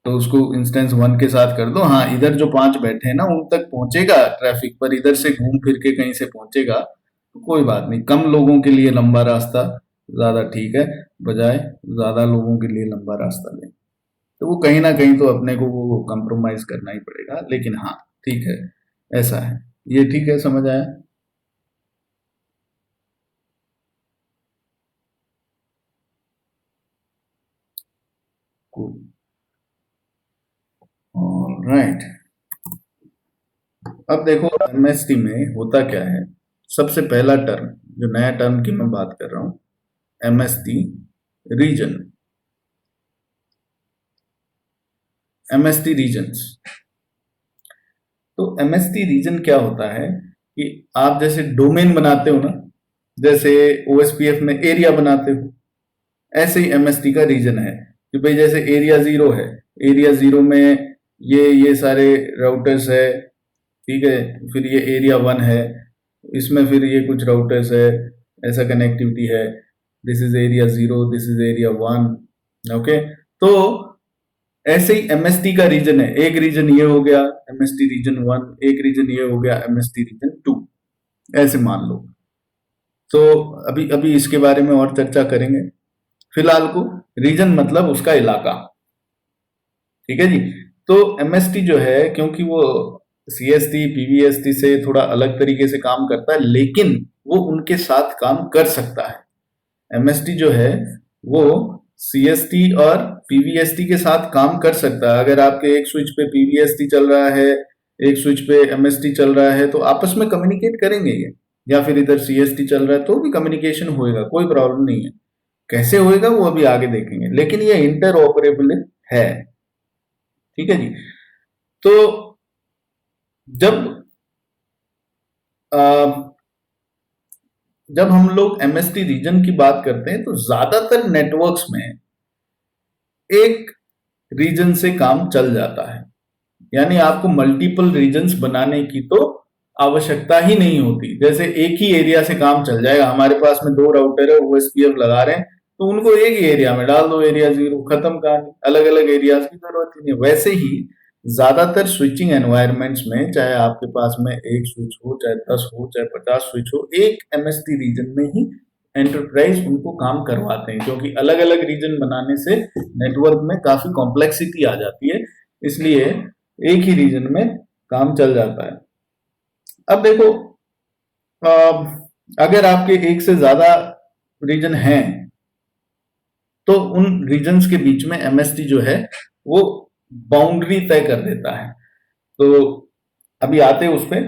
तो उसको इंस्टेंस 1 के साथ कर दो। हाँ, इधर जो 5 बैठे हैं ना उन तक पहुंचेगा ट्रैफिक, पर इधर से घूम फिर के कहीं से पहुंचेगा तो कोई बात नहीं। कम लोगों के लिए लंबा रास्ता ज्यादा ठीक है, बजाय ज्यादा लोगों के लिए लंबा रास्ता लें। तो वो कहीं ना कहीं तो अपने को वो कंप्रोमाइज करना ही पड़ेगा, लेकिन हाँ ठीक है, ऐसा है। ये ठीक है, समझ आया? राइट। अब देखो एमएसटी में होता क्या है। सबसे पहला टर्म, जो नया टर्म की मैं बात कर रहा हूं, एमएसटी रीजन, एमएसटी रीजन्स। तो एमएसटी रीजन क्या होता है कि आप जैसे डोमेन बनाते हो ना, जैसे ओएसपीएफ में एरिया बनाते हो, ऐसे ही एमएसटी का रीजन है कि भाई जैसे एरिया 0 है, एरिया 0 में ये सारे राउटर्स है, ठीक है। फिर ये एरिया 1 है, इसमें फिर ये कुछ राउटर्स है, ऐसा कनेक्टिविटी है। This is area 0, this is area 1। Okay, तो ऐसे ही एमएसटी का रीजन है। एक रीजन ये हो गया एमएसटी रीजन 1, एक रीजन ये हो गया एमएसटी रीजन 2, ऐसे मान लो। तो अभी अभी इसके बारे में और चर्चा करेंगे। फिलहाल को रीजन मतलब उसका इलाका, ठीक है जी। तो एमएसटी जो है, क्योंकि वो सीएसटी पीवीएसटी से थोड़ा अलग तरीके से काम करता है, लेकिन वो उनके साथ काम कर सकता है। एमएसटी जो है वो सीएसटी और पीवीएसटी के साथ काम कर सकता है। अगर आपके एक स्विच पे पीवीएसटी चल रहा है, एक स्विच पे एमएसटी चल रहा है, तो आपस में कम्युनिकेट करेंगे ये। या फिर इधर सीएसटी चल रहा है तो भी कम्युनिकेशन होएगा, कोई प्रॉब्लम नहीं है। कैसे होएगा वो अभी आगे देखेंगे, लेकिन ये इंटर ऑपरेबल है, ठीक है जी। तो जब जब हम लोग एमएसटी रीजन की बात करते हैं तो ज्यादातर नेटवर्क्स में एक रीजन से काम चल जाता है, यानी आपको मल्टीपल रीजन्स बनाने की तो आवश्यकता ही नहीं होती। जैसे एक ही एरिया से काम चल जाएगा, हमारे पास में 2 राउटर है, ओएसपीएफ लगा रहे हैं तो उनको एक ही एरिया में डाल दो, एरिया 0, खत्म कहानी, अलग अलग एरियाज की जरूरत ही नहीं। वैसे ही ज्यादातर स्विचिंग एनवायरमेंट्स में चाहे आपके पास में एक स्विच हो, चाहे 10 हो, चाहे 50 स्विच हो, एक एमएसटी रीजन में ही एंटरप्राइज उनको काम करवाते हैं, क्योंकि अलग अलग रीजन बनाने से नेटवर्क में काफी कॉम्प्लेक्सिटी आ जाती है, इसलिए एक ही रीजन में काम चल जाता है। अब देखो, अगर आपके एक से ज्यादा रीजन हैं तो उन रीजन्स के बीच में एमएसटी जो है वो बाउंड्री तय कर देता है। तो अभी आते हैं उस पे।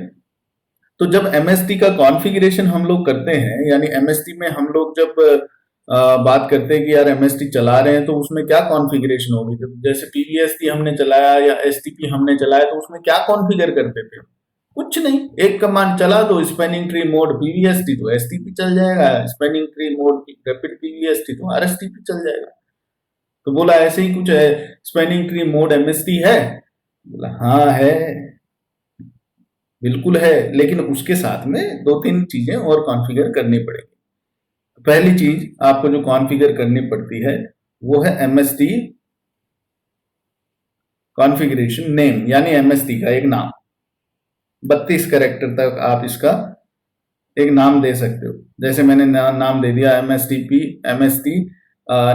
तो जब एमएसटी का कॉन्फ़िगरेशन हम लोग करते हैं, यानी एमएसटी में हम लोग जब बात करते हैं कि यार एमएसटी चला रहे हैं तो उसमें क्या कॉन्फ़िगरेशन होगी, जैसे पीवीएसटी हमने चलाया या एसटीपी हमने चलाया तो उसमें क्या कॉन्फ़िगर करते थे? कुछ नहीं, एक कमांड चला दो, स्पैनिंग ट्री मोड पीवीएसटी तो एसटीपी चल जाएगा, spanning tree mode rapid PVST तो आरएसटीपी चल जाएगा। तो बोला ऐसे ही कुछ है, स्पैनिंग ट्री मोड एमएसटी है? बोला हाँ है, बिल्कुल है, लेकिन उसके साथ में 2-3 चीजें और कॉन्फ़िगर करनी पड़ेगी। पहली चीज आपको जो कॉन्फ़िगर करनी पड़ती है वो है एमएसटी कॉन्फ़िगरेशन नेम, यानी एमएसटी का एक नाम। 32 कैरेक्टर तक आप इसका एक नाम दे सकते हो। जैसे मैंने नाम दे दिया MST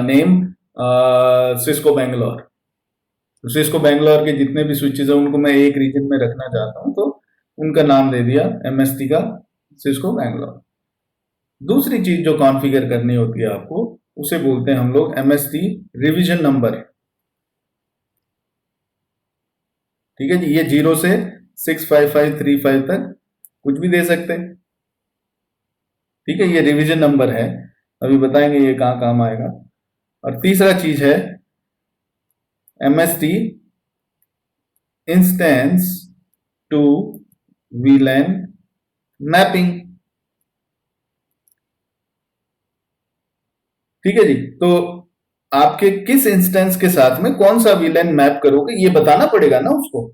name Cisco Bangalore. Cisco Bangalore के जितने भी स्विचेस हैं उनको मैं एक रीजन में रखना चाहता हूं, तो उनका नाम दे दिया एमएसटी का सिस्को बैंगलोर। दूसरी चीज जो कॉन्फ़िगर करनी होती है आपको, उसे बोलते हैं हम लोग एमएसटी रिवीजन नंबर। ठीक है जी, ये 0 से 65535 तक कुछ भी दे सकते हैं। ठीक है, ये रिवीजन नंबर है, अभी बताएंगे ये कहाँ काम आएगा। और तीसरा चीज है MST instance to VLAN mapping. ठीक है जी, तो आपके किस इंस्टेंस के साथ में कौन सा वीलैन मैप करोगे ये बताना पड़ेगा ना उसको।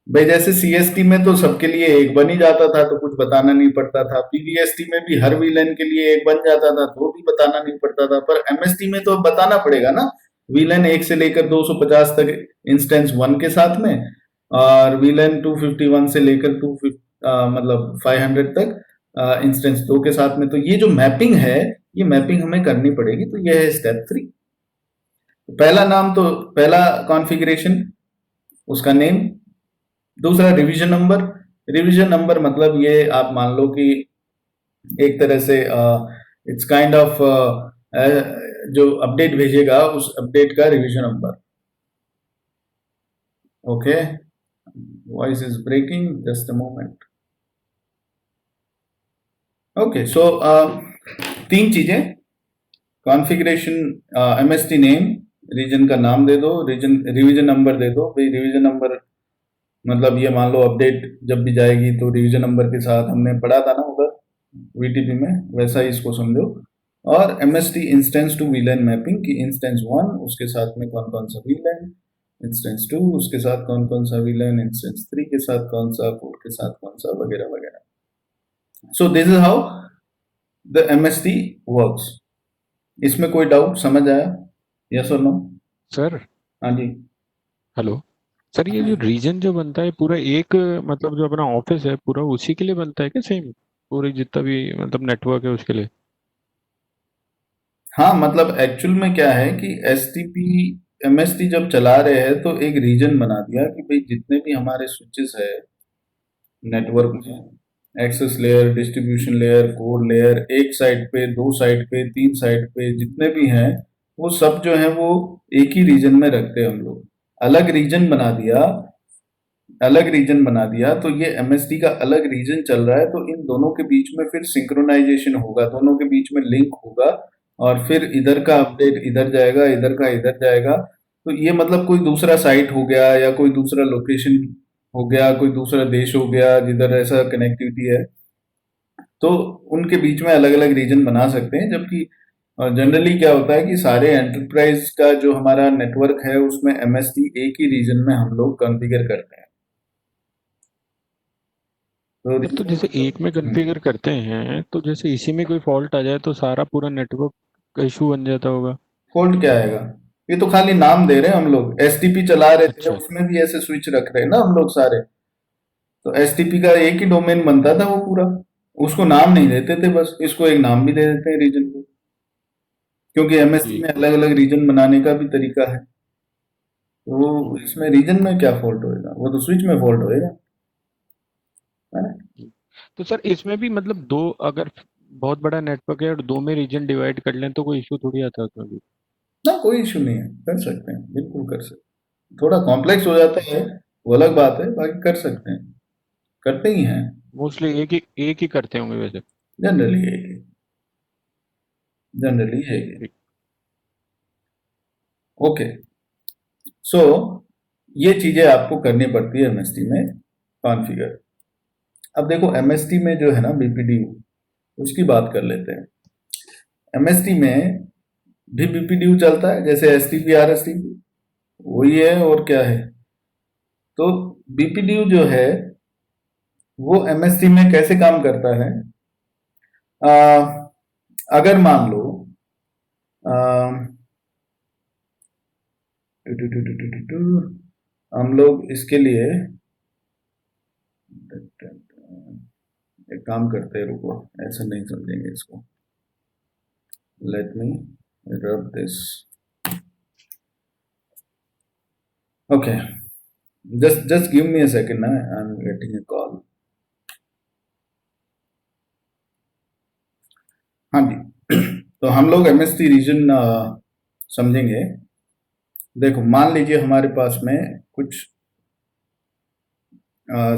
भाई जैसे सीएसटी में तो सबके लिए एक बन ही जाता था तो कुछ बताना नहीं पड़ता था, पीवीएसटी में भी हर वीलैन के लिए एक बन जाता था तो भी बताना नहीं पड़ता था, पर एमएसटी में तो बताना पड़ेगा ना। वीलैन 1 से लेकर 250 तक इंस्टेंस 1 के साथ में, और वीलैन 251 से लेकर 500 तक इंस्टेंस 2 के साथ में। तो ये जो मैपिंग है, ये मैपिंग हमें करनी पड़ेगी, तो ये है स्टेप 3। पहला नाम, तो पहला कॉन्फ़िगरेशन उसका नेम, दूसरा रिवीजन नंबर। रिवीजन नंबर मतलब ये आप मान लो कि एक तरह से इट्स काइंड ऑफ जो अपडेट भेजेगा उस अपडेट का revision number. Okay, voice is breaking, just a moment. Okay, so 3 चीजें, कॉन्फ़िगरेशन, एमएसटी नेम, रीजन का नाम दे दो, रिवीजन नंबर दे दो। भाई रिवीजन नंबर मतलब ये मान लो अपडेट जब भी जाएगी तो रिवीजन नंबर के साथ, हमने पढ़ा था ना उधर वीटीपी में, वैसा ही इसको समझो। और MST instance to VLAN mapping की इंस्टेंस 1 उसके साथ में कौन कौन सा वीलैन, इंस्टेंस 2 उसके साथ कौन कौन सा वीलैन, इंस्टेंस 3 के साथ कौन सा, 4 के साथ कौन सा, वगैरह वगैरह। So this is how the MST works. इसमें कोई डाउट, समझ आया? यस और नो? सर हाँ जी। हेलो सर, ये जो रीजन जो बनता है पूरा एक, मतलब जो अपना ऑफिस है पूरा उसी के लिए बनता है क्या सेम, पूरे जितना भी मतलब नेटवर्क है उसके लिए? हाँ, मतलब एक्चुअल में क्या है कि एसटीपी एमएसटी जब चला रहे हैं तो एक रीजन बना दिया कि भाई जितने भी हमारे स्विचेस है नेटवर्क में, access layer, distribution layer, core layer, एक साइड पे, 2 साइड पे, 3 साइड पे जितने भी हैं, वो सब जो है वो एक ही रीजन में रखते हैं हम लोग। अलग रीजन बना दिया, अलग रीजन बना दिया तो ये एमएसटी का अलग रीजन चल रहा है, तो इन दोनों के बीच में फिर सिंक्रोनाइजेशन होगा, दोनों के बीच में लिंक होगा, और फिर इधर का अपडेट इधर जाएगा, इधर का इधर जाएगा। तो ये मतलब कोई दूसरा साइट हो गया या कोई दूसरा लोकेशन हो गया, कोई दूसरा देश हो गया जिधर ऐसा कनेक्टिविटी है, तो उनके बीच में अलग अलग रीजन बना सकते हैं। जबकि जनरली क्या होता है कि सारे एंटरप्राइज का जो हमारा नेटवर्क है उसमें एमएसटी एक ही रीजन में हम लोग कॉन्फ़िगर करते हैं। तो सर तो जैसे एक में कॉन्फ़िगर करते हैं तो जैसे इसी में कोई फॉल्ट आ जाए तो सारा पूरा नेटवर्क का इशू बन जाता होगा। फॉल्ट क्या आएगा? ये तो खाली नाम दे रहे हैं हम लोग। एसटीपी चला रहे थे, अच्छा। उसमें भी ऐसे स्विच रख रहे हैं ना हम लोग सारे। तो एसटीपी का एक ही डोमेन बनता था वो पूरा, उसको नाम नहीं देते थे, बस इसको एक नाम भी दे देते हैं रीजन को, क्योंकि एमएससी में ठीक है। अलग अलग रीजन बनाने का भी तरीका है। तो हम्म, इसमें रीजन में क्या फॉल्ट होएगा? वो तो स्विच में फॉल्ट होएगा, है ना? हम्म। तो सर इसमें भी मतलब दो, अगर बहुत बड़ा नेटवर्क है और दो में रीजन डिवाइड कर लें तो कोई इशू थोड़ी आता है उसमें भी। ना, कोई इशू नहीं है, कर सकते हैं, बिल्कुल कर सकते हैं। थोड़ा कॉम्प्लेक्स हो जाता है, वो अलग बात है, बाकी कर सकते हैं, करते ही हैं। मोस्टली एक ही करते होंगे वैसे। जनरली है ये, जनरली है ये। ठीक। ओके, सो ये चीजें आपको करनी पड़ती है एमएसटी में कॉन्फ़िगर। अब देखो एमएसटी में जो है ना बीपीडी, उसकी बात कर लेते हैं। एमएसटी में भी बीपीडी चलता है जैसे एसटीपी आरएसटीपी, वही है और क्या है। तो बीपीडी जो है वो एमएसटी में कैसे काम करता है? आ, अगर मान लो आ, हम लोग इसके लिए एक काम करते हैं, रुको, ऐसे नहीं समझेंगे इसको। Let me rub this. Okay, just give me a second ना, I'm getting a call। हाँ जी। तो हम लोग एमएसटी रीजन समझेंगे। देखो मान लीजिए हमारे पास में कुछ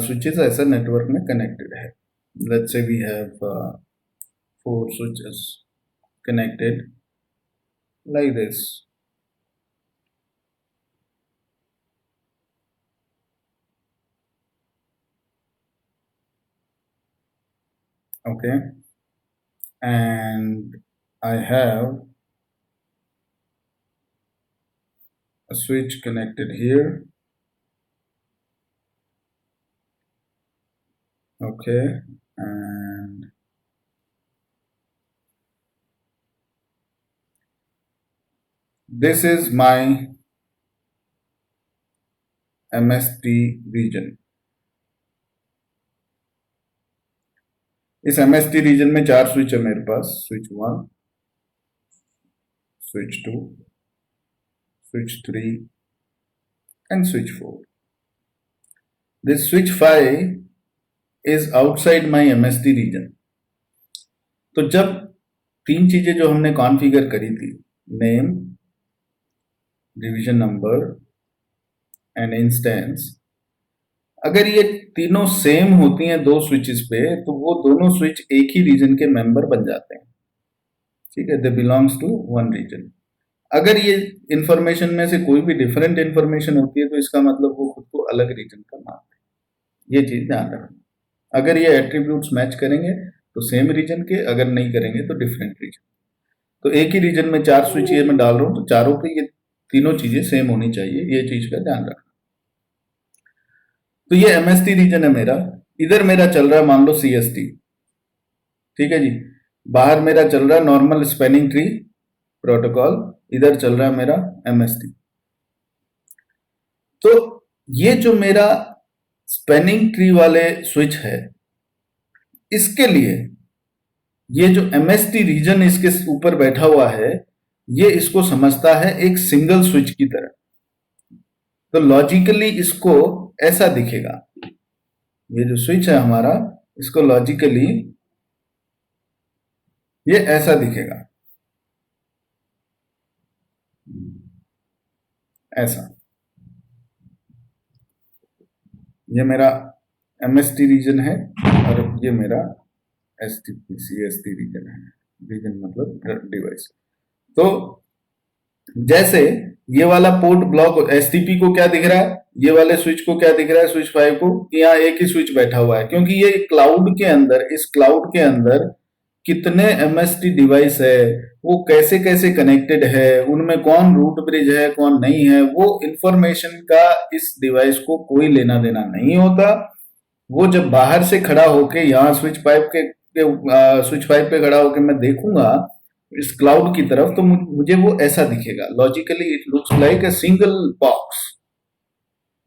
स्विचेस ऐसा नेटवर्क में कनेक्टेड है। Let's say we have 4 switches connected like this। Okay, and I have a switch connected here। Okay, and this is my MST region। इस MST रीजन में 4 स्विच है मेरे पास, switch 1, switch 2, switch 3 and switch 4। This switch 5 is outside my MST region। तो जब 3 चीजें जो हमने कॉन्फ़िगर करी थी, name, division number and instance, अगर ये तीनों सेम होती हैं 2 स्विचेस पे, तो वो दोनों स्विच एक ही रीजन के मेंबर बन जाते हैं। ठीक है, they belongs to one region. अगर ये इंफॉर्मेशन में से कोई भी डिफरेंट इंफॉर्मेशन होती है तो इसका मतलब वो खुद को अलग रीजन का मानते हैं। ये चीज ध्यान रखना। अगर ये एट्रीब्यूट्स मैच करेंगे तो सेम रीजन के, अगर नहीं करेंगे तो डिफरेंट रीजन। तो एक ही रीजन में 4 स्विच ये मैं डाल रहा हूँ, तो चारों पे ये तीनों चीजें सेम होनी चाहिए, ये चीज का ध्यान रखना। तो ये एमएसटी रीजन है मेरा। इधर मेरा चल रहा है मान लो सीएसटी। ठीक है जी, बाहर मेरा चल रहा है नॉर्मल स्पेनिंग ट्री प्रोटोकॉल, इधर चल रहा है मेरा एमएसटी। तो ये जो मेरा स्पेनिंग ट्री वाले स्विच है, इसके लिए ये जो एमएसटी रीजन इसके ऊपर बैठा हुआ है, ये इसको समझता है एक सिंगल स्विच की तरह। तो लॉजिकली इसको ऐसा दिखेगा, ये जो स्विच है हमारा, इसको लॉजिकली ये ऐसा दिखेगा, ऐसा। ये मेरा एमएसटी रीजन है और ये मेरा एसटीपी सीएसटी रीजन है। रीजन मतलब डिवाइस। तो जैसे ये वाला पोर्ट ब्लॉक एसटीपी को क्या दिख रहा है, ये वाले स्विच को क्या दिख रहा है, स्विच 5 को, कि यहाँ एक ही स्विच बैठा हुआ है, क्योंकि ये क्लाउड के अंदर, इस क्लाउड के अंदर कितने एमएसटी डिवाइस है, वो कैसे कैसे कनेक्टेड है, उनमें कौन रूट ब्रिज है कौन नहीं है, वो इंफॉर्मेशन का इस डिवाइस को कोई लेना देना नहीं होता। वो जब बाहर से खड़ा होके यहाँ स्विच पाइप पे खड़ा होके मैं देखूंगा इस क्लाउड की तरफ, तो मुझे वो ऐसा दिखेगा। Logically it looks like a single box,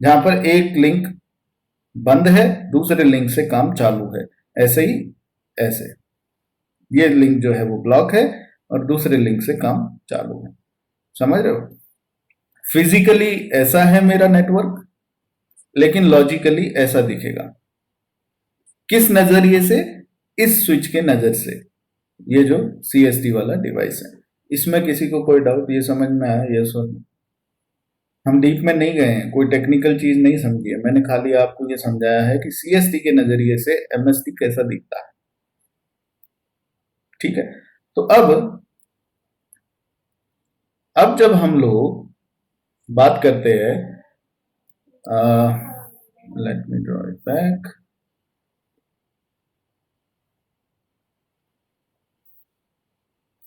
जहां पर एक लिंक बंद है, दूसरे लिंक से काम चालू है। ऐसे ही, ऐसे ये लिंक जो है वो ब्लॉक है और दूसरे लिंक से काम चालू है। समझ रहे हो? फिजिकली ऐसा है मेरा नेटवर्क, लेकिन लॉजिकली ऐसा दिखेगा। किस नजरिए से? इस स्विच के नजर से। ये जो सीएसटी वाला डिवाइस है, इसमें किसी को कोई डाउट? ये समझ में आया? यस और नो? हम डीप में नहीं गए हैं, कोई टेक्निकल चीज नहीं समझी है, मैंने खाली आपको ये समझाया है कि सीएसटी के नजरिए से एमएसटी कैसा दिखता है। ठीक है, तो अब जब हम लोग बात करते हैं, let me draw it back.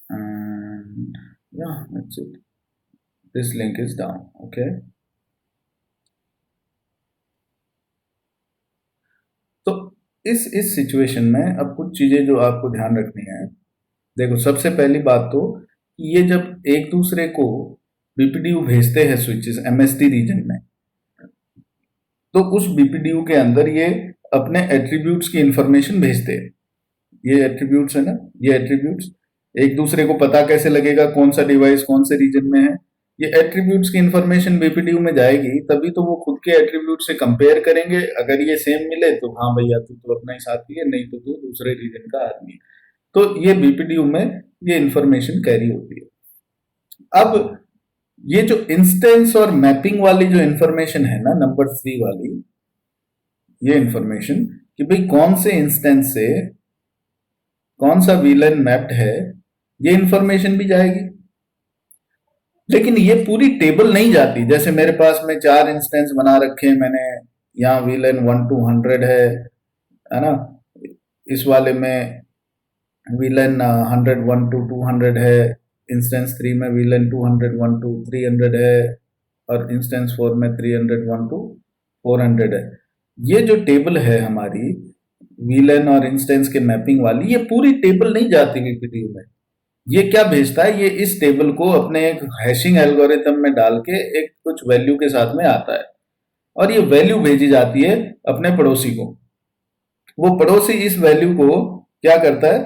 And yeah, that's it. This link is down. Okay. तो इस सिचुएशन में अब कुछ चीजें जो आपको ध्यान रखनी है। देखो, सबसे पहली बात तो ये जब एक दूसरे को बीपीडीयू भेजते हैं स्विचेस एमएसटी रीजन में, तो उस बीपीडीयू के अंदर ये अपने एट्रीब्यूट्स की इंफॉर्मेशन भेजते हैं। ये एट्रीब्यूट्स है ना, ये एट्रीब्यूट्स एक दूसरे को पता कैसे लगेगा कौन सा डिवाइस कौन से रीजन में है? ये एट्रीब्यूट्स की इंफॉर्मेशन बीपीडीयू में जाएगी, तभी तो वो खुद के एट्रीब्यूट से कंपेयर करेंगे। अगर ये सेम मिले तो हाँ भैया तू तो अपना ही साथी है, नहीं तो तू दूसरे रीजन का आदमी है। तो ये बीपीडीयू में ये इंफॉर्मेशन कैरी होती है। अब ये जो इंस्टेंस और मैपिंग वाली जो इंफॉर्मेशन है ना, नंबर 3 वाली, ये इंफॉर्मेशन कि भाई कौन से इंस्टेंस से कौन सा वीलन मैप्ड है, ये इंफॉर्मेशन भी जाएगी। लेकिन ये पूरी टेबल नहीं जाती। जैसे मेरे पास में 4 इंस्टेंस बना रखे हैं मैंने, यहाँ वीलन 1 to 100 है ना, इस वाले में वीलन 100 1 to 200 है, इंस्टेंस 3 में वीलन 200 1 to 300 है, और इंस्टेंस 4 में 300 1 to 400 है। ये जो टेबल है हमारी वीलन और इंस्टेंस के मैपिंग वाली, ये पूरी टेबल नहीं जाती वीपीडीयू में। ये क्या भेजता है, ये इस टेबल को अपने एक हैशिंग एल्गोरिथम में डाल के एक कुछ वैल्यू के साथ में आता है, और ये वैल्यू भेजी जाती है अपने पड़ोसी को। वो पड़ोसी इस वैल्यू को क्या करता है,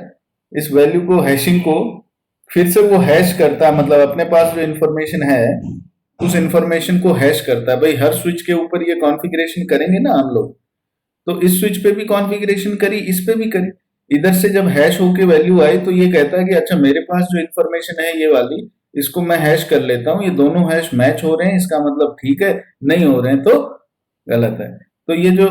इस वैल्यू को हैशिंग को फिर से वो हैश करता है, मतलब अपने पास जो इंफॉर्मेशन है उस इंफॉर्मेशन को हैश करता है। भाई हर स्विच के ऊपर ये कॉन्फ़िगरेशन करेंगे ना हम लोग, तो इस स्विच पे भी कॉन्फ़िगरेशन करी, इस पे भी करी। इधर से जब हैश होके वैल्यू आई तो ये कहता है कि अच्छा मेरे पास जो इंफॉर्मेशन है ये वाली, इसको मैं हैश कर लेता हूँ, ये दोनों हैश मैच हो रहे हैं, इसका मतलब ठीक है, नहीं हो रहे हैं तो गलत है। तो ये जो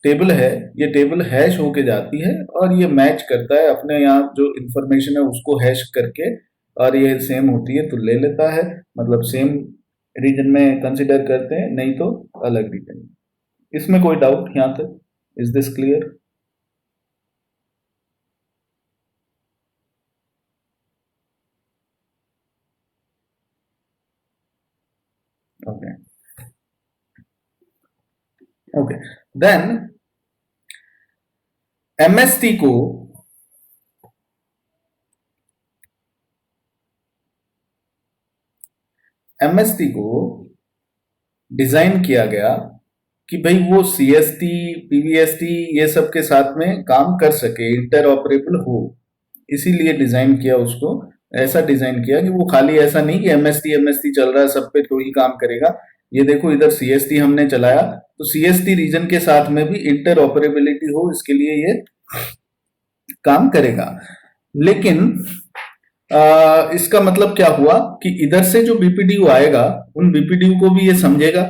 टेबल है, ये टेबल हैश होके जाती है और ये मैच करता है अपने यहाँ जो इंफॉर्मेशन है उसको हैश करके, और ये सेम होती है तो ले लेता है, मतलब सेम रीजन में कंसिडर करते हैं, नहीं तो अलग रीजन। इसमें कोई डाउट यहाँ तक? Is this clear? Okay okay, then MST को डिजाइन किया गया कि भाई वो सीएसटी पीवीएसटी ये सब के साथ में काम कर सके, इंटर ऑपरेबल हो, इसीलिए डिजाइन किया उसको। ऐसा डिजाइन किया कि वो खाली ऐसा नहीं कि एमएसटी एमएसटी चल रहा है सब पे तो ही काम करेगा। ये देखो इधर सीएसटी हमने चलाया तो सीएसटी रीजन के साथ में भी इंटर ऑपरेबिलिटी हो, इसके लिए ये काम करेगा। लेकिन इसका मतलब क्या हुआ कि इधर से जो बीपीडीयू आएगा उन बीपीडीयू को भी ये समझेगा,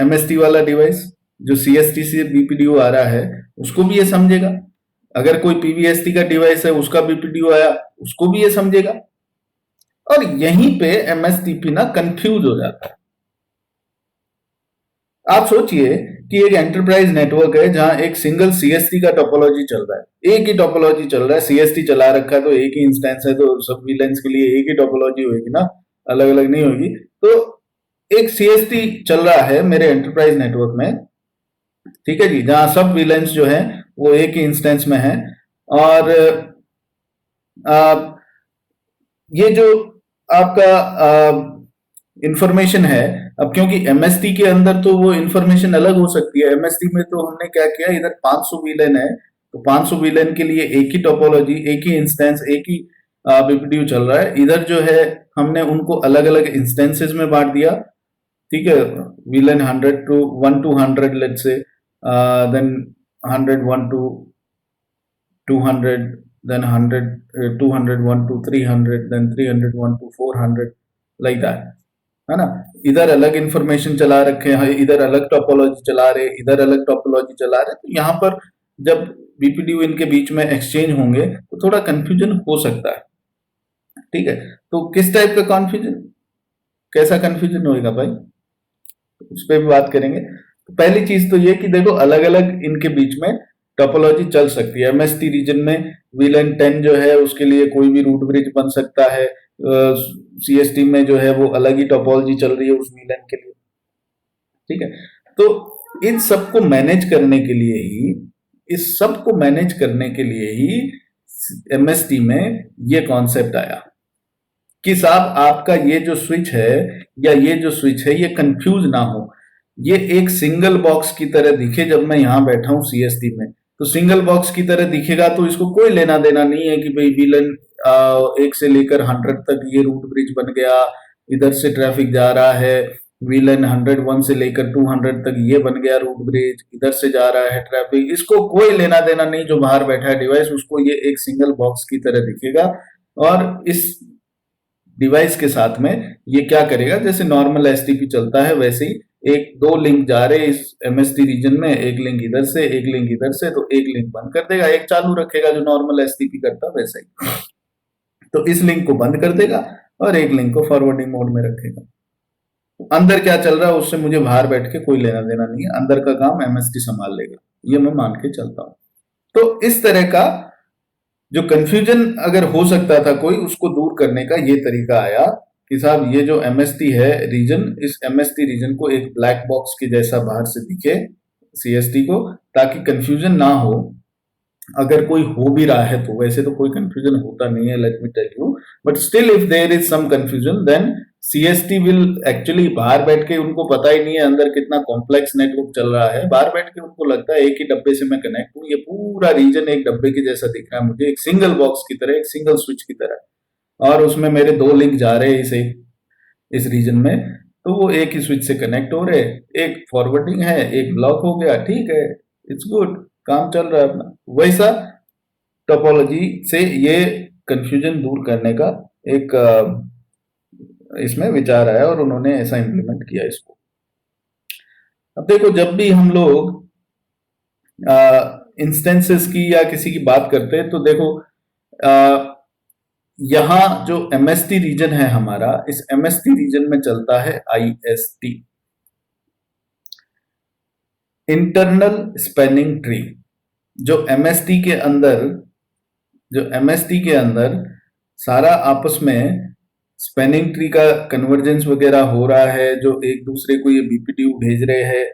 एमएसटी वाला डिवाइस जो सीएसटी से बीपीडीयू आ रहा है उसको भी ये समझेगा। अगर कोई पीवीएसटी का डिवाइस है उसका बीपीडीयू आया उसको भी ये समझेगा। और यहीं पे एमएसटीपी ना कंफ्यूज हो जाता है। आप सोचिए कि एक एंटरप्राइज नेटवर्क है जहां एक सिंगल सीएसटी का टोपोलॉजी चल रहा है, एक ही टोपोलॉजी चल रहा है, सीएसटी चला रखा है तो एक ही इंस्टेंस है, तो सब विलेंस के लिए एक ही टोपोलॉजी होगी ना, अलग अलग नहीं होगी। तो एक सीएसटी चल रहा है मेरे एंटरप्राइज नेटवर्क में, ठीक है जी, जहां सब विलेंस जो है वो एक ही इंस्टेंस में है। और आ, ये जो आपका इंफॉर्मेशन है, अब क्योंकि एमएसटी के अंदर तो वो इंफॉर्मेशन अलग हो सकती है, एमएसटी में तो हमने क्या किया, इधर 500 विलेन है तो 500 विलेन के लिए एक ही टोपोलॉजी, एक ही इंस्टेंस, एक ही बीपीडीयू चल रहा है। इधर जो है हमने उनको अलग अलग इंस्टेंसेस में बांट दिया, ठीक है, VLAN 100 to 1 to 100 let's say, then 100 1 to 200, then 100 200 1 to 300, then 300 1 to 400, like that, है ना। इधर अलग इंफॉर्मेशन चला रखे हैं, इधर अलग टोपोलॉजी चला रहे, इधर अलग टोपोलॉजी चला रहे, तो यहाँ पर जब बीपीडीयू इनके बीच में एक्सचेंज होंगे तो थोड़ा कंफ्यूजन हो सकता है, ठीक है। तो किस टाइप का कंफ्यूजन, कैसा कंफ्यूजन होगा भाई, उस पर भी बात करेंगे। तो पहली चीज तो ये कि देखो अलग अलग इनके बीच में टोपोलॉजी चल सकती है। एमएसटी रीजन में विलन 10 जो है उसके लिए कोई भी रूट ब्रिज बन सकता है, सीएसटी में जो है वो अलग ही टोपोलॉजी चल रही है उस विलन के लिए, ठीक है। तो इन सबको मैनेज करने के लिए ही, इस सब को मैनेज करने के लिए ही एमएसटी में ये कॉन्सेप्ट आया कि साहब आपका ये जो स्विच है या ये जो स्विच है ये कंफ्यूज ना हो, ये एक सिंगल बॉक्स की तरह दिखे। जब मैं यहां बैठा हूं सीएसटी में तो सिंगल बॉक्स की तरह दिखेगा, तो इसको कोई लेना देना नहीं है कि भाई विलन 1 से लेकर 100 तक ये रूट ब्रिज बन गया, इधर से ट्रैफिक जा रहा है, विलन 101 से लेकर 200 तक ये बन गया रूट ब्रिज, इधर से जा रहा है ट्रैफिक, इसको कोई लेना देना नहीं। जो बाहर बैठा है डिवाइस उसको ये एक सिंगल बॉक्स की तरह दिखेगा, और इस डिवाइस के साथ में ये क्या करेगा, जैसे नॉर्मल एसटीपी चलता है वैसे ही एक दो लिंक जा रहे इस एमएसटी रीजन में, एक लिंक इधर से एक लिंक इधर से, तो एक लिंक बंद कर देगा, एक चालू रखेगा जो नॉर्मल एसटीपी करता वैसे ही। तो इस लिंक को बंद कर देगा और एक लिंक को फॉरवर्डिंग मोड में रखेगा। तो अंदर क्या चल रहा है उससे मुझे बाहर बैठ के कोई लेना देना नहीं है, अंदर का काम एमएसटी संभाल लेगा, ये मैं मान के चलता हूं। तो इस तरह का जो कंफ्यूजन अगर हो सकता था कोई, उसको दूर करने का ये तरीका आया कि साहब ये जो एमएसटी है रीजन, इस एमएसटी रीजन को एक ब्लैक बॉक्स के जैसा बाहर से दिखे सीएसटी को, ताकि कंफ्यूजन ना हो। अगर कोई हो भी रहा है तो वैसे तो कोई कंफ्यूजन होता नहीं है, let me tell you, but still if there is some confusion then CST will actually, बाहर बैठ के उनको पता ही नहीं है अंदर कितना कॉम्प्लेक्स नेटवर्क चल रहा है, बाहर बैठ के उनको लगता है एक ही डब्बे से मैं कनेक्ट हूँ, ये पूरा रीजन एक डब्बे के जैसा दिख रहा है मुझे, एक सिंगल बॉक्स की तरह, एक सिंगल स्विच की तरह, और उसमें मेरे दो लिंक जा रहे हैं इस रीजन में, तो वो एक ही स्विच से कनेक्ट हो रहे, एक फॉरवर्डिंग है एक ब्लॉक हो गया, ठीक है, इट्स गुड, काम चल रहा है अपना। वैसा टोपोलॉजी से ये कंफ्यूजन दूर करने का एक इसमें विचार आया और उन्होंने ऐसा इंप्लीमेंट किया इसको। अब देखो जब भी हम लोग इंस्टेंसेस की या किसी की बात करते हैं तो देखो यहां जो एमएसटी रीजन है हमारा, इस एमएसटी रीजन में चलता है आईएसटी, इंटरनल स्पैनिंग ट्री। जो एमएसटी के अंदर सारा आपस में स्पैनिंग ट्री का कन्वर्जेंस वगैरह हो रहा है, जो एक दूसरे को ये बीपीडीयू भेज रहे हैं,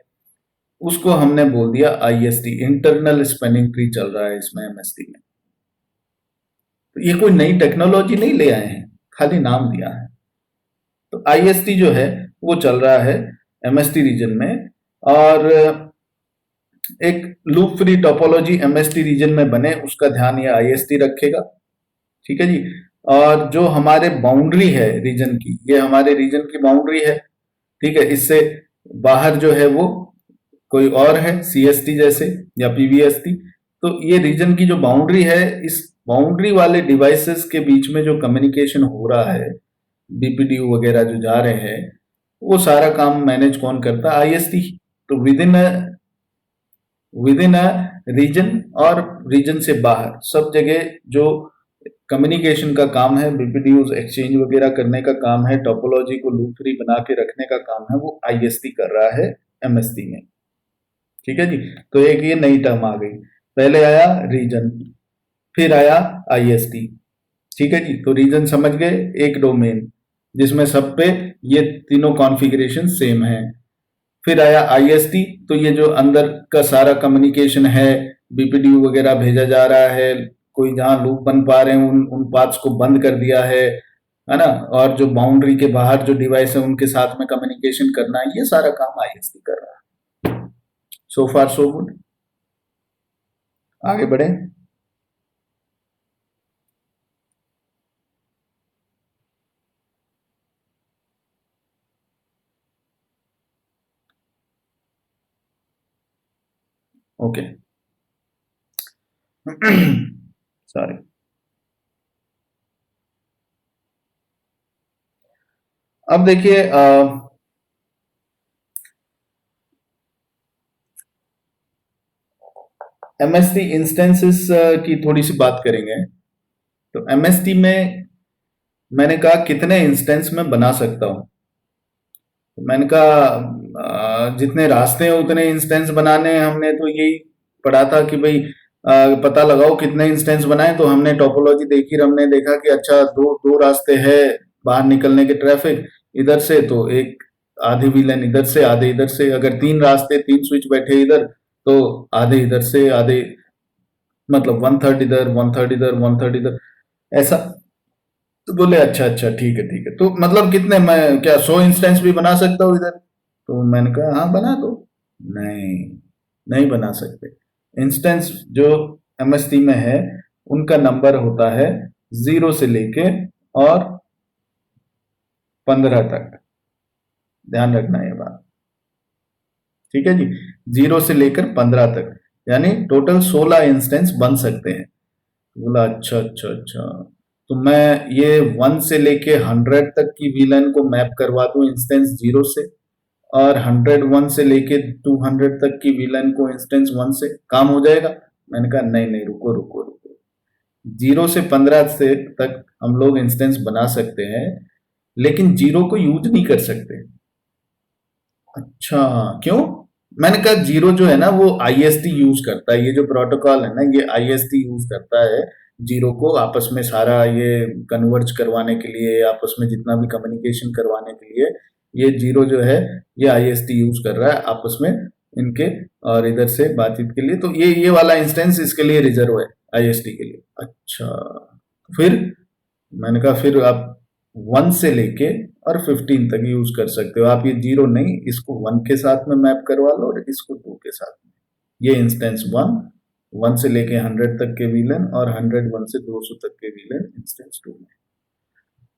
उसको हमने बोल दिया आईएसटी, इंटरनल स्पैनिंग ट्री चल रहा है इसमें एमएसटी में। तो ये कोई नई टेक्नोलॉजी नहीं ले आए हैं, खाली नाम दिया है। तो आईएसटी जो है वो चल रहा है एमएसटी रीजन में, और एक loop free topology MST region में बने उसका ध्यान ये आईएसटी रखेगा, ठीक है जी। और जो हमारे बाउंड्री है रीजन की, ये हमारे रीजन की बाउंड्री है, ठीक है, इससे बाहर जो है वो कोई और है, सीएसटी जैसे या पीवीएसटी। तो ये रीजन की जो बाउंड्री है, इस बाउंड्री वाले डिवाइसेस के बीच में जो कम्युनिकेशन हो रहा है, बीपीडीयू वगैरह जो जा रहे हैं, वो सारा काम मैनेज कौन करता है, आईएसटी। तो विद इन अ रीजन और रीजन से बाहर सब जगह जो कम्युनिकेशन का काम है, बीपीडीयूज एक्सचेंज वगैरह करने का काम है, टोपोलॉजी को लूप फ्री बना के रखने का काम है, वो आईएसटी कर रहा है एमएसटी में। ठीक है जी। तो एक ये नई टर्म आ गई। पहले आया रीजन, फिर आया आईएसटी। ठीक है जी। तो रीजन समझ गए, एक डोमेन जिसमें सब पे ये तीनों कॉन्फ़िगरेशन सेम है। फिर आया आईएसटी, तो ये जो अंदर का सारा कम्युनिकेशन है, बीपीडीयू वगैरह भेजा जा रहा है, कोई जहां लूप बन पा रहे हैं उन पाथ्स को बंद कर दिया है ना, और जो बाउंड्री के बाहर जो डिवाइस है उनके साथ में कम्युनिकेशन करना है, ये सारा काम आईएसटी कर रहा है। सो फार सो गुड। आगे बढ़े। ओके। सॉरी। अब देखिए एमएसटी इंस्टेंसेस की थोड़ी सी बात करेंगे। तो एमएसटी में मैंने कहा कितने इंस्टेंस में बना सकता हूं। तो मैंने कहा जितने रास्ते हैं उतने इंस्टेंस बनाने हैं। हमने तो यही पढ़ा था कि भाई पता लगाओ कितने इंस्टेंस बनाए। तो हमने टोपोलॉजी देखी, हमने देखा कि अच्छा दो दो रास्ते हैं बाहर निकलने के, ट्रैफिक इधर से, तो एक आधे विलन इधर से आधे इधर से। अगर तीन रास्ते, तीन स्विच बैठे इधर, तो आधे इधर से आधे, मतलब वन थर्ड इधर, वन थर्ड इधर, वन थर्ड इधर, ऐसा। तो बोले अच्छा अच्छा ठीक है ठीक है। तो मतलब कितने, मैं क्या 100 इंस्टेंस भी बना सकता हूँ इधर? तो मैंने कहा हाँ बना दो। नहीं, नहीं बना सकते। इंस्टेंस जो एमएसटी में है उनका नंबर होता है 0 से लेके और 15 तक। ध्यान रखना ये बात। ठीक है जी। 0 से लेकर 15 तक, यानी टोटल 16 इंस्टेंस बन सकते हैं। बोला अच्छा अच्छा अच्छा। तो मैं ये 1 से लेके 100 तक की वीलाइन को मैप करवा दूं इंस्टेंस 0 से, और 101 से लेके 200 तक की वीलाइन को इंस्टेंस 1 से, काम हो जाएगा? मैंने कहा नहीं नहीं, रुको रुको रुको। 0 से 15 से तक हम लोग इंस्टेंस बना सकते हैं, लेकिन 0 को यूज नहीं कर सकते। अच्छा, क्यों? मैंने कहा 0 जो है ना वो आईएसटी यूज करता है। ये जो प्रोटोकॉल है ना, ये आईएसटी यूज करता है 0 को आपस में सारा ये कन्वर्ज करवाने के लिए, आपस में जितना भी कम्युनिकेशन करवाने के लिए। ये 0 जो है ये आईएसटी यूज कर रहा है आपस में इनके, और इधर से बातचीत के लिए। तो ये वाला इंस्टेंस इसके लिए रिजर्व है, आईएसटी के लिए। अच्छा, फिर मैंने कहा फिर आप 1 से लेके और 15 तक यूज कर सकते हो। आप ये 0 नहीं, इसको 1 के साथ में मैप करवा लो और इसको 2 के साथ में। ये इंस्टेंस 1, 1 से लेके 100 तक के विलन, और 101 से 200 तक के विलन इंस्टेंस 2 में।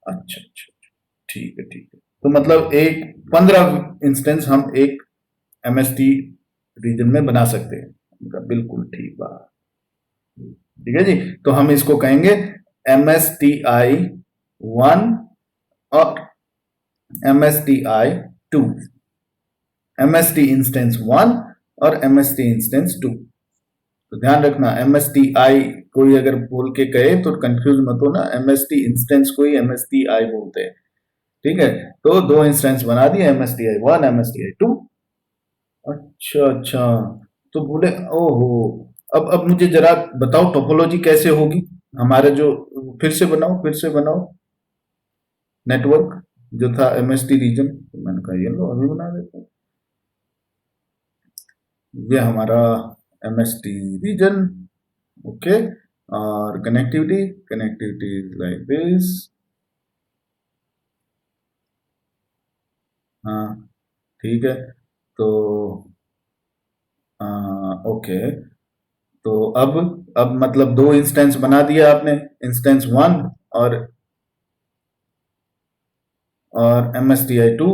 अच्छा अच्छा, ठीक है ठीक है। तो मतलब एक 15 इंस्टेंस हम एक एमएसटी रीजन में बना सकते हैं। उनका बिल्कुल ठीक बात। ठीक है जी। तो हम इसको कहेंगे MSTI 1 और MSTI 2, MST इंस्टेंस 1 और MST इंस्टेंस 2। तो ध्यान रखना, MSTI कोई अगर बोल के कहे तो कंफ्यूज मत हो ना, MST इंस्टेंस को ही MSTI बोलते हैं। ठीक है। तो दो इंस्टेंस बना दिए, MSTI 1, MSTI 2। अच्छा अच्छा। तो बोले ओहो, अब मुझे जरा बताओ टोपोलॉजी कैसे होगी हमारे जो, फिर से बनाओ फिर से बनाओ नेटवर्क जो था एमएसटी रीजन। तो मैंने कहा ये लो अभी बना देते हैं। ये हमारा एमएसटी रीजन। ओके, और connectivity, connectivity is like this. हाँ ठीक है। तो ओके, तो अब मतलब दो इंस्टेंस बना दिया आपने, इंस्टेंस 1 और MSTI 2।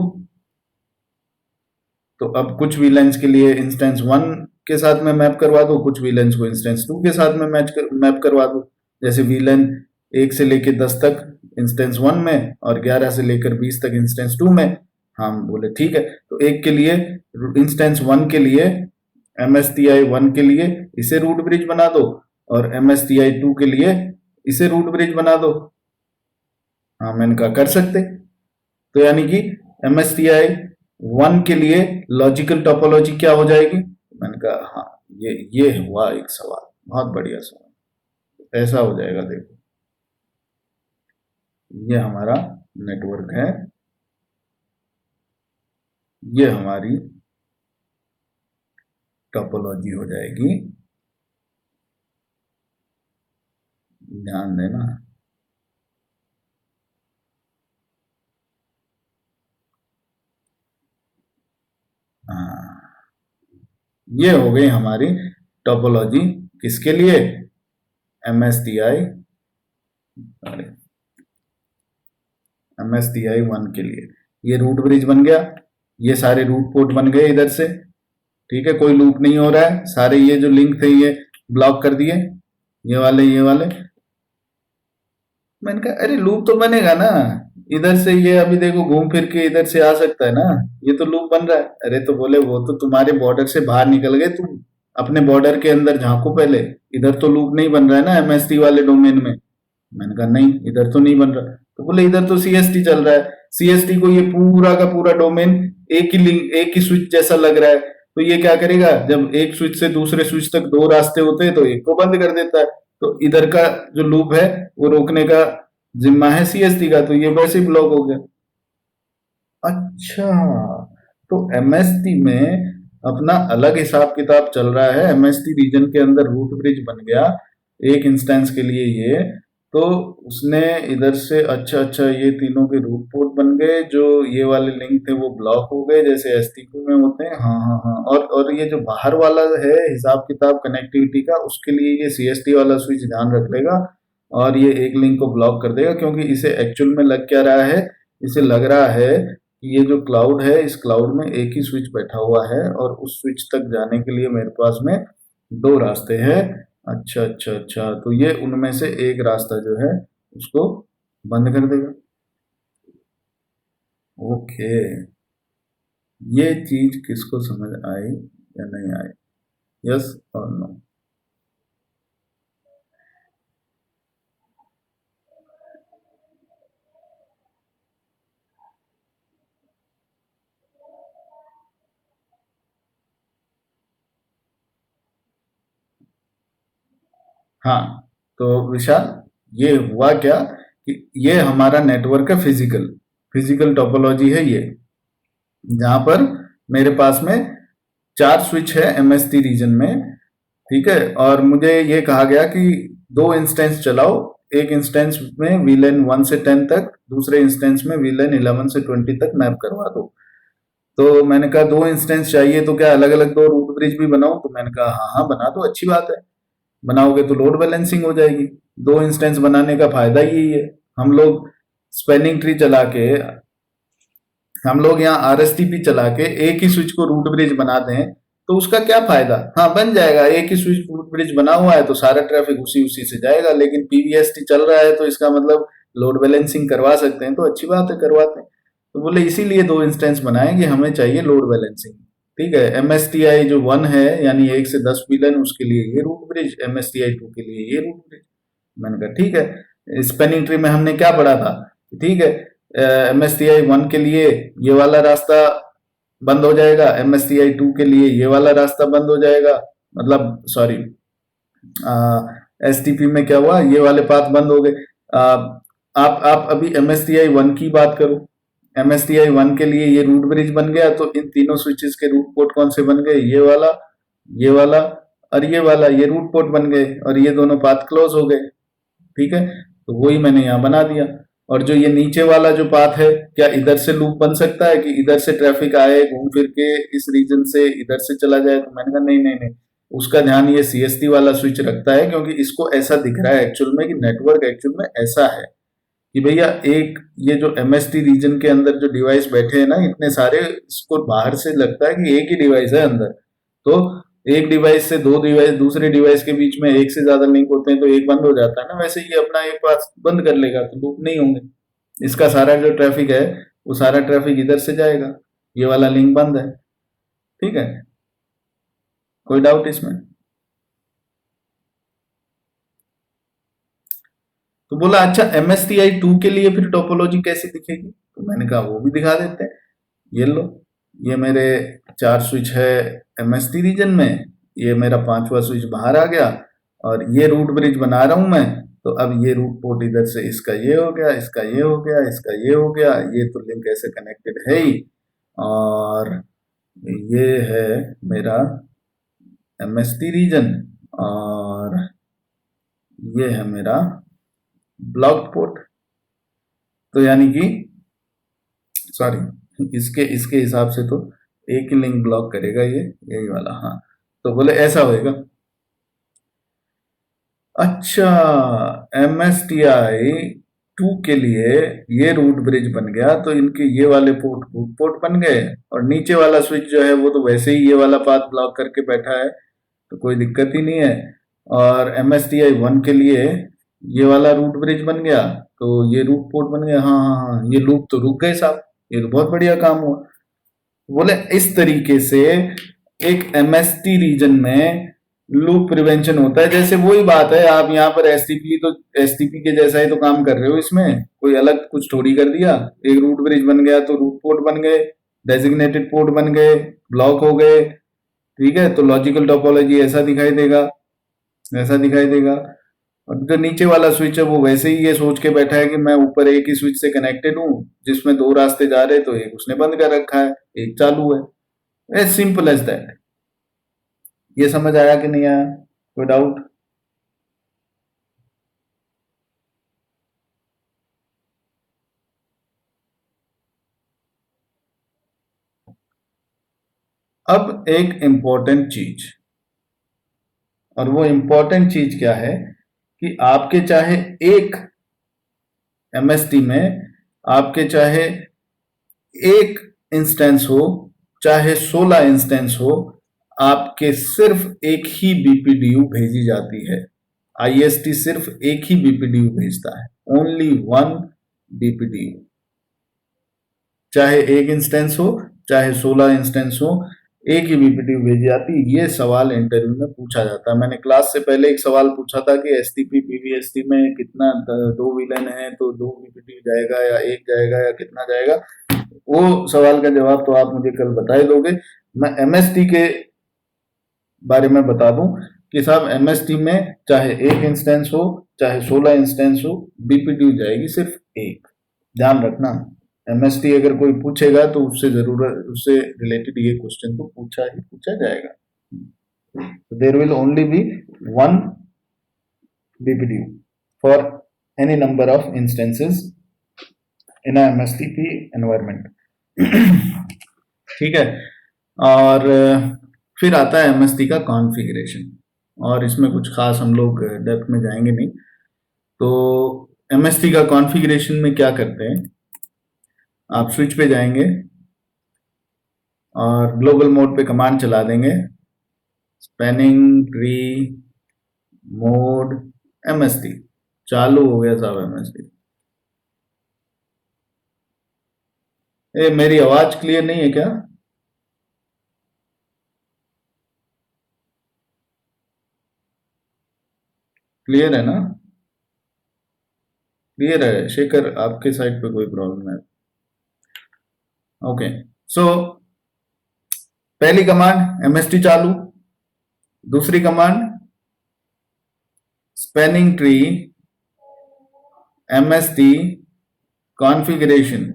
तो अब कुछ वीलेंस के लिए इंस्टेंस 1 के साथ में मैप करवा दो, कुछ वीलेंस को इंस्टेंस 2 के साथ में मैप करवा दो। जैसे वीलेन 1 से लेकर 10 तक इंस्टेंस 1 में, और 11 से लेकर 20 तक इंस्टेंस 2 में। हम बोले ठीक है। तो एक के लिए, इंस्टेंस 1 के लिए, MSTI 1 के लिए इसे रूट ब्रिज बना दो, और MSTI 2 के लिए इसे रूट ब्रिज बना दो। हाँ, मैंने कहा कर सकते। तो यानी कि MSTI 1 के लिए लॉजिकल टोपोलॉजी क्या हो जाएगी? मैंने कहा हाँ, ये हुआ एक सवाल, बहुत बढ़िया सवाल। ऐसा हो जाएगा, देखो ये हमारा नेटवर्क है, ये हमारी टोपोलॉजी हो जाएगी। ध्यान देना। हाँ, ये हो गई हमारी टोपोलॉजी। किसके लिए? MSTI, अरे MSTI 1 के लिए। ये रूट ब्रिज बन गया, ये सारे रूट पोर्ट बन गए इधर से। ठीक है, कोई लूप नहीं हो रहा है, सारे ये जो लिंक थे ये ब्लॉक कर दिए, ये वाले। मैंने कहा अरे लूप तो बनेगा ना, इधर से ये अभी देखो घूम फिर के इधर से आ सकता है ना, ये तो लूप बन रहा है। अरे तो बोले वो तो तुम्हारे बॉर्डर से बाहर निकल गए, तुम अपने बॉर्डर के अंदर झांको पहले, इधर तो लूप नहीं बन रहा है ना MST वाले डोमेन में। मैंने कहा नहीं, इधर तो नहीं बन रहा। तो बोले इधर तो CST चल रहा है, CST को ये पूरा का पूरा डोमेन एक ही लिंक, एक ही स्विच जैसा लग रहा है। तो ये क्या करेगा, जब एक स्विच से दूसरे स्विच तक दो रास्ते होते हैं तो एक को बंद कर देता है। तो इधर का जो लूप है वो रोकने का जिम्मा है CST का, तो ये वैसे ही ब्लॉक हो गया। अच्छा, तो MST में अपना अलग हिसाब किताब चल रहा है। MST रीजन के अंदर रूट ब्रिज बन गया एक इंस्टेंस के लिए ये, तो उसने इधर से अच्छा अच्छा ये तीनों के रूट पोर्ट बन गए, जो ये वाले लिंक थे वो ब्लॉक हो गए जैसे STQ में होते हैं। हाँ हाँ हाँ, और ये जो बाहर वाला है हिसाब किताब कनेक्टिविटी का, उसके लिए ये CST वाला स्विच ध्यान रख लेगा और ये एक लिंक को ब्लॉक कर देगा, क्योंकि इसे एक्चुअल में लग क्या रहा है, इसे लग रहा है कि ये जो क्लाउड है इस क्लाउड में एक ही स्विच बैठा हुआ है और उस स्विच तक जाने के लिए मेरे पास में दो रास्ते हैं। अच्छा अच्छा अच्छा, तो ये उनमें से एक रास्ता जो है उसको बंद कर देगा। ओके, ये चीज किसको समझ आई या नहीं आई? यस और नो? हाँ, तो विशाल, ये हुआ क्या कि ये हमारा नेटवर्क है, फिजिकल फिजिकल टोपोलॉजी है ये, जहां पर मेरे पास में चार स्विच है MST रीजन में। ठीक है, और मुझे ये कहा गया कि दो इंस्टेंस चलाओ, एक इंस्टेंस में VLAN 1 से 10 तक, दूसरे इंस्टेंस में VLAN 11 से 20 तक मैप करवा दो। तो मैंने कहा दो इंस्टेंस चाहिए तो क्या अलग अलग दो रूट ब्रिज भी बनाऊं? तो मैंने कहा हाँ हाँ बना दो, अच्छी बात है, बनाओगे तो लोड बैलेंसिंग हो जाएगी। दो इंस्टेंस बनाने का फायदा यही है। हम लोग स्पेनिंग ट्री चला के, हम लोग यहाँ RSTP चला के एक ही स्विच को रूट ब्रिज बना दें तो उसका क्या फायदा? हाँ बन जाएगा, एक ही स्विच रूट ब्रिज बना हुआ है तो सारा ट्रैफिक उसी उसी से जाएगा, लेकिन PVST चल रहा है तो इसका मतलब लोड बैलेंसिंग करवा सकते हैं, तो अच्छी बात है, करवाते हैं। तो बोले इसीलिए दो इंस्टेंस बनाए कि हमें चाहिए लोड बैलेंसिंग। ठीक है, MSTI जो 1 है यानी 1 से 10 विलन, उसके लिए ये रूट ब्रिज, MSTI 2 के लिए ये रूट ब्रिज। मैंने कहा ठीक है। स्पेनिंग ट्री में हमने क्या पढ़ा था? ठीक है, MSTI 1 के लिए ये वाला रास्ता बंद हो जाएगा, MSTI 2 के लिए ये वाला रास्ता बंद हो जाएगा, मतलब सॉरी, STP में क्या हुआ, ये वाले पाथ बंद हो गए। आप अभी MSTI 1 की बात करो, MSTI 1 के लिए ये रूट ब्रिज बन गया, तो इन तीनों स्विचेस के रूट पोर्ट कौन से बन गए? ये वाला और ये वाला, ये रूट पोर्ट बन गए और ये दोनों पाथ क्लोज हो गए। ठीक है, तो वही मैंने यहाँ बना दिया। और जो ये नीचे वाला जो पाथ है, क्या इधर से लूप बन सकता है कि इधर से ट्रैफिक आए घूम फिर के इस रीजन से इधर से चला जाए? तो मैंने कहा नहीं नहीं नहीं, उसका ध्यान ये CST वाला स्विच रखता है, क्योंकि इसको ऐसा दिख रहा है एक्चुअल में कि नेटवर्क एक्चुअल में ऐसा है कि भैया एक ये जो MST रीजन के अंदर जो डिवाइस बैठे हैं ना इतने सारे, इसको बाहर से लगता है कि एक ही डिवाइस है अंदर। तो एक डिवाइस से दो डिवाइस, दूसरे डिवाइस के बीच में एक से ज्यादा लिंक होते हैं तो एक बंद हो जाता है ना, वैसे ये अपना एक पास बंद कर लेगा तो लूप नहीं होंगे। इसका सारा जो ट्रैफिक है वो सारा ट्रैफिक इधर से जाएगा, ये वाला लिंक बंद है। ठीक है, कोई डाउट इसमें? तो बोला अच्छा MSTI 2 के लिए फिर टोपोलॉजी कैसी दिखेगी, तो मैंने कहा वो भी दिखा देते हैं। ये लो, ये मेरे 4 स्विच है MST रीजन में, ये मेरा 5वां स्विच बाहर आ गया, और ये रूट ब्रिज बना रहा हूं मैं। तो अब ये रूट पोर्ट इधर से इसका ये हो गया, इसका ये हो गया, इसका ये हो गया, ये तो लिंक ऐसे कनेक्टेड है ही, और ये है मेरा MST रीजन, और ये है मेरा ब्लॉक पोर्ट। तो यानी कि सॉरी, इसके इसके हिसाब से तो एक ही लिंक ब्लॉक करेगा, ये यही वाला। हाँ, तो बोले ऐसा होएगा। अच्छा, MSTI 2 के लिए ये रूट ब्रिज बन गया, तो इनके ये वाले पोर्ट रूट पोर्ट बन गए, और नीचे वाला स्विच जो है वो तो वैसे ही ये वाला पाथ ब्लॉक करके बैठा है, तो कोई दिक्कत ही नहीं है। और MSTI 1 के लिए ये वाला रूट ब्रिज बन गया, तो ये रूट पोर्ट बन गया। हाँ हाँ हाँ, ये लूप तो रुक गए साहब, ये तो बहुत बढ़िया काम हुआ। बोले इस तरीके से एक MST रीजन में लूप प्रिवेंशन होता है। जैसे वही बात है, आप यहाँ पर STP के जैसा ही तो काम कर रहे हो, इसमें कोई अलग कुछ थोड़ी कर दिया। एक रूट ब्रिज बन गया तो रूट पोर्ट बन गए, डेजिग्नेटेड पोर्ट बन गए, ब्लॉक हो गए, ठीक है। तो लॉजिकल टोपोलॉजी ऐसा दिखाई देगा, ऐसा दिखाई देगा। और जो नीचे वाला स्विच है वो वैसे ही ये सोच के बैठा है कि मैं ऊपर एक ही स्विच से कनेक्टेड हूँ, जिसमें 2 रास्ते जा रहे, तो एक उसने बंद कर रखा है, एक चालू है। As simple as that. ये समझ आया कि नहीं आया, कोई डाउट? अब एक इंपॉर्टेंट चीज, और वो इंपॉर्टेंट चीज क्या है कि आपके चाहे एक MST में आपके चाहे एक इंस्टेंस हो, चाहे 16 इंस्टेंस हो, आपके सिर्फ एक ही BPDU भेजी जाती है। IST सिर्फ एक ही BPDU भेजता है, ओनली 1 BPDU। चाहे एक इंस्टेंस हो, चाहे 16 इंस्टेंस हो, एक ही BPDU भेजी जाती है। ये सवाल इंटरव्यू में पूछा जाता है। मैंने क्लास से पहले एक सवाल पूछा था कि STP PVST में कितना 2 विलन है, तो 2 BPDU जाएगा या एक जाएगा या कितना जाएगा। वो सवाल का जवाब तो आप मुझे कल बता ही दोगे। मैं MST के बारे में बता दूं कि साहब MST में चाहे एक इंस्टेंस हो, चाहे 16 इंस्टेंस हो, BPDU जाएगी सिर्फ एक। ध्यान रखना, MST अगर कोई पूछेगा तो उससे रिलेटेड ये क्वेश्चन तो पूछा जाएगा। There will only be 1 BPDU for any number of instances in a MSTP environment. ठीक है। और फिर आता है MST का कॉन्फ़िगरेशन, और इसमें कुछ खास हम लोग डेप्थ में जाएंगे नहीं। तो MST का कॉन्फ़िगरेशन में क्या करते हैं, आप स्विच पे जाएंगे और ग्लोबल मोड पे कमांड चला देंगे, स्पैनिंग ट्री मोड MST, चालू हो गया साहब MST। मेरी आवाज क्लियर नहीं है क्या? क्लियर है ना? क्लियर है शेखर, आपके साइड पे कोई प्रॉब्लम है? ओके, सो पहली कमांड MST चालू, दूसरी command spanning tree MST configuration.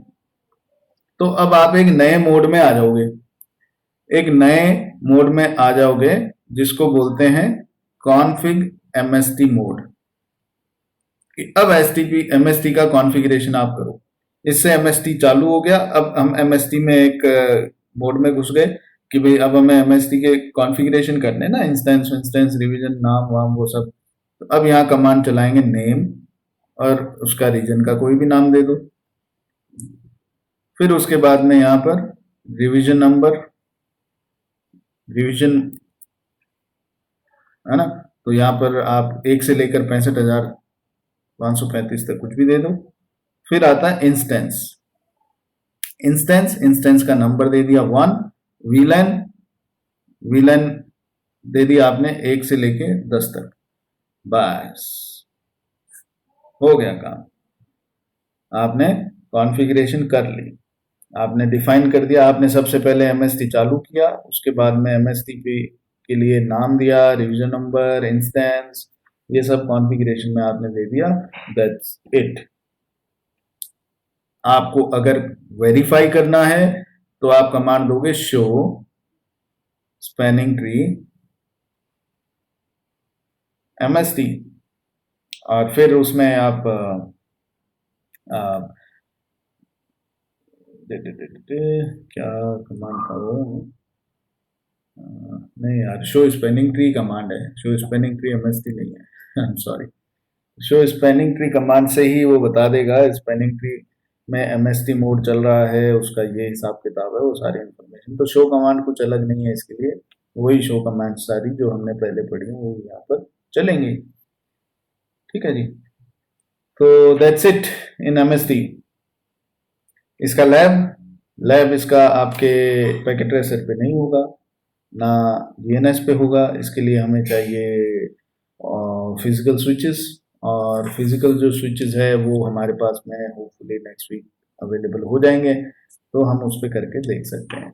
तो अब आप एक नए मोड में आ जाओगे, एक नए मोड में आ जाओगे जिसको बोलते हैं कॉन्फ़िग MST मोड। अब MST का कॉन्फ़िगरेशन आप करो, इससे MST चालू हो गया। अब हम MST में एक मोड में घुस गए कि भाई अब हमें MST के कॉन्फ़िगरेशन करने ना, इंस्टेंस रिवीजन नाम वाम वो सब। तो अब यहाँ कमांड चलाएंगे नेम, और उसका रीजन का कोई भी नाम दे दो। फिर उसके बाद में यहाँ पर रिवीजन नंबर, रिवीजन है ना, तो यहाँ पर आप 1 से लेकर 65,535 तक कुछ भी दे दो। फिर आता है इंस्टेंस, इंस्टेंस का नंबर दे दिया 1, विलन दे दिया आपने 1 से लेके 10 तक, बस। हो गया काम, आपने कॉन्फ़िगरेशन कर ली, आपने डिफाइन कर दिया, आपने सबसे पहले एमएसटी चालू किया, उसके बाद में एमएसटी के लिए नाम दिया, रिवीजन नंबर, इंस्टेंस, ये सब कॉन्फ़िगरेशन में आपने दे दिया, दैट्स इट। आपको अगर वेरीफाई करना है तो आप कमांड दोगे शो स्पैनिंग ट्री एमएसटी, और फिर उसमें आप क्या कमांड था वो, नहीं यार, शो स्पैनिंग ट्री कमांड है, शो स्पैनिंग ट्री एमएसटी नहीं है, I am sorry. Show spanning tree command से ही वो बता देगा स्पैनिंग ट्री में एमएसटी मोड चल रहा है, उसका ये हिसाब किताब है, वो सारी इंफॉर्मेशन। तो शो कमांड कुछ अलग नहीं है इसके लिए, वही शो कमांड सारी जो हमने पहले पढ़ी है वो यहाँ पर चलेंगी। ठीक है जी, तो दैट्स इट इन एमएसटी। इसका लैब इसका आपके पैकेट ट्रेसर पे नहीं होगा, ना डीएनएस पे होगा। इसके लिए हमें चाहिए फिजिकल स्विचेस, और फिजिकल जो स्विचेस है वो हमारे पास में होपफुली नेक्स्ट वीक अवेलेबल हो जाएंगे, तो हम उस पर करके देख सकते हैं।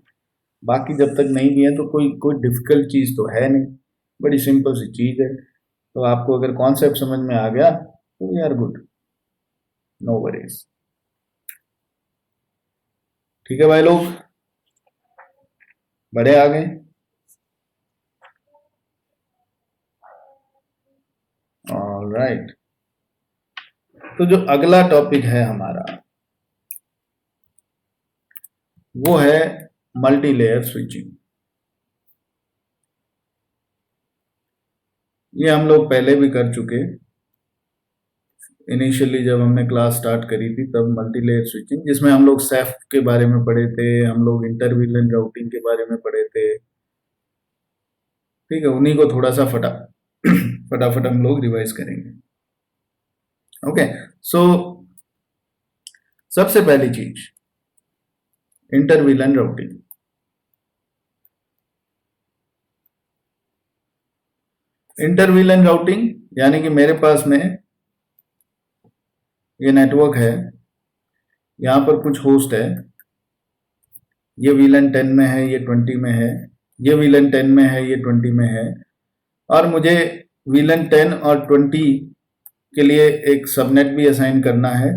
बाकी जब तक नहीं भी है तो कोई डिफिकल्ट चीज़ तो है नहीं, बड़ी सिंपल सी चीज़ है। तो आपको अगर कॉन्सेप्ट समझ में आ गया तो we are good, no worries. ठीक है भाई लोग, बड़े आ गए। ऑलराइट, तो जो अगला टॉपिक है हमारा वो है मल्टी लेयर स्विचिंग। ये हम लोग पहले भी कर चुके, इनिशियली जब हमने क्लास स्टार्ट करी थी तब मल्टी लेयर स्विचिंग, जिसमें हम लोग सेफ के बारे में पढ़े थे, हम लोग इंटरवीलन राउटिंग के बारे में पढ़े थे। ठीक है, उन्हीं को थोड़ा सा फटाफट हम लोग रिवाइज करेंगे। ओके, सो सबसे पहली चीज इंटरवीलन राउटिंग। इंटरवीलन राउटिंग यानी कि मेरे पास में ये नेटवर्क है, यहाँ पर कुछ होस्ट है, ये वीलन 10 में है, ये 20 में है, ये वीलन 10 में है, ये 20 में है, और मुझे वीलन 10 और 20 के लिए एक सबनेट भी असाइन करना है।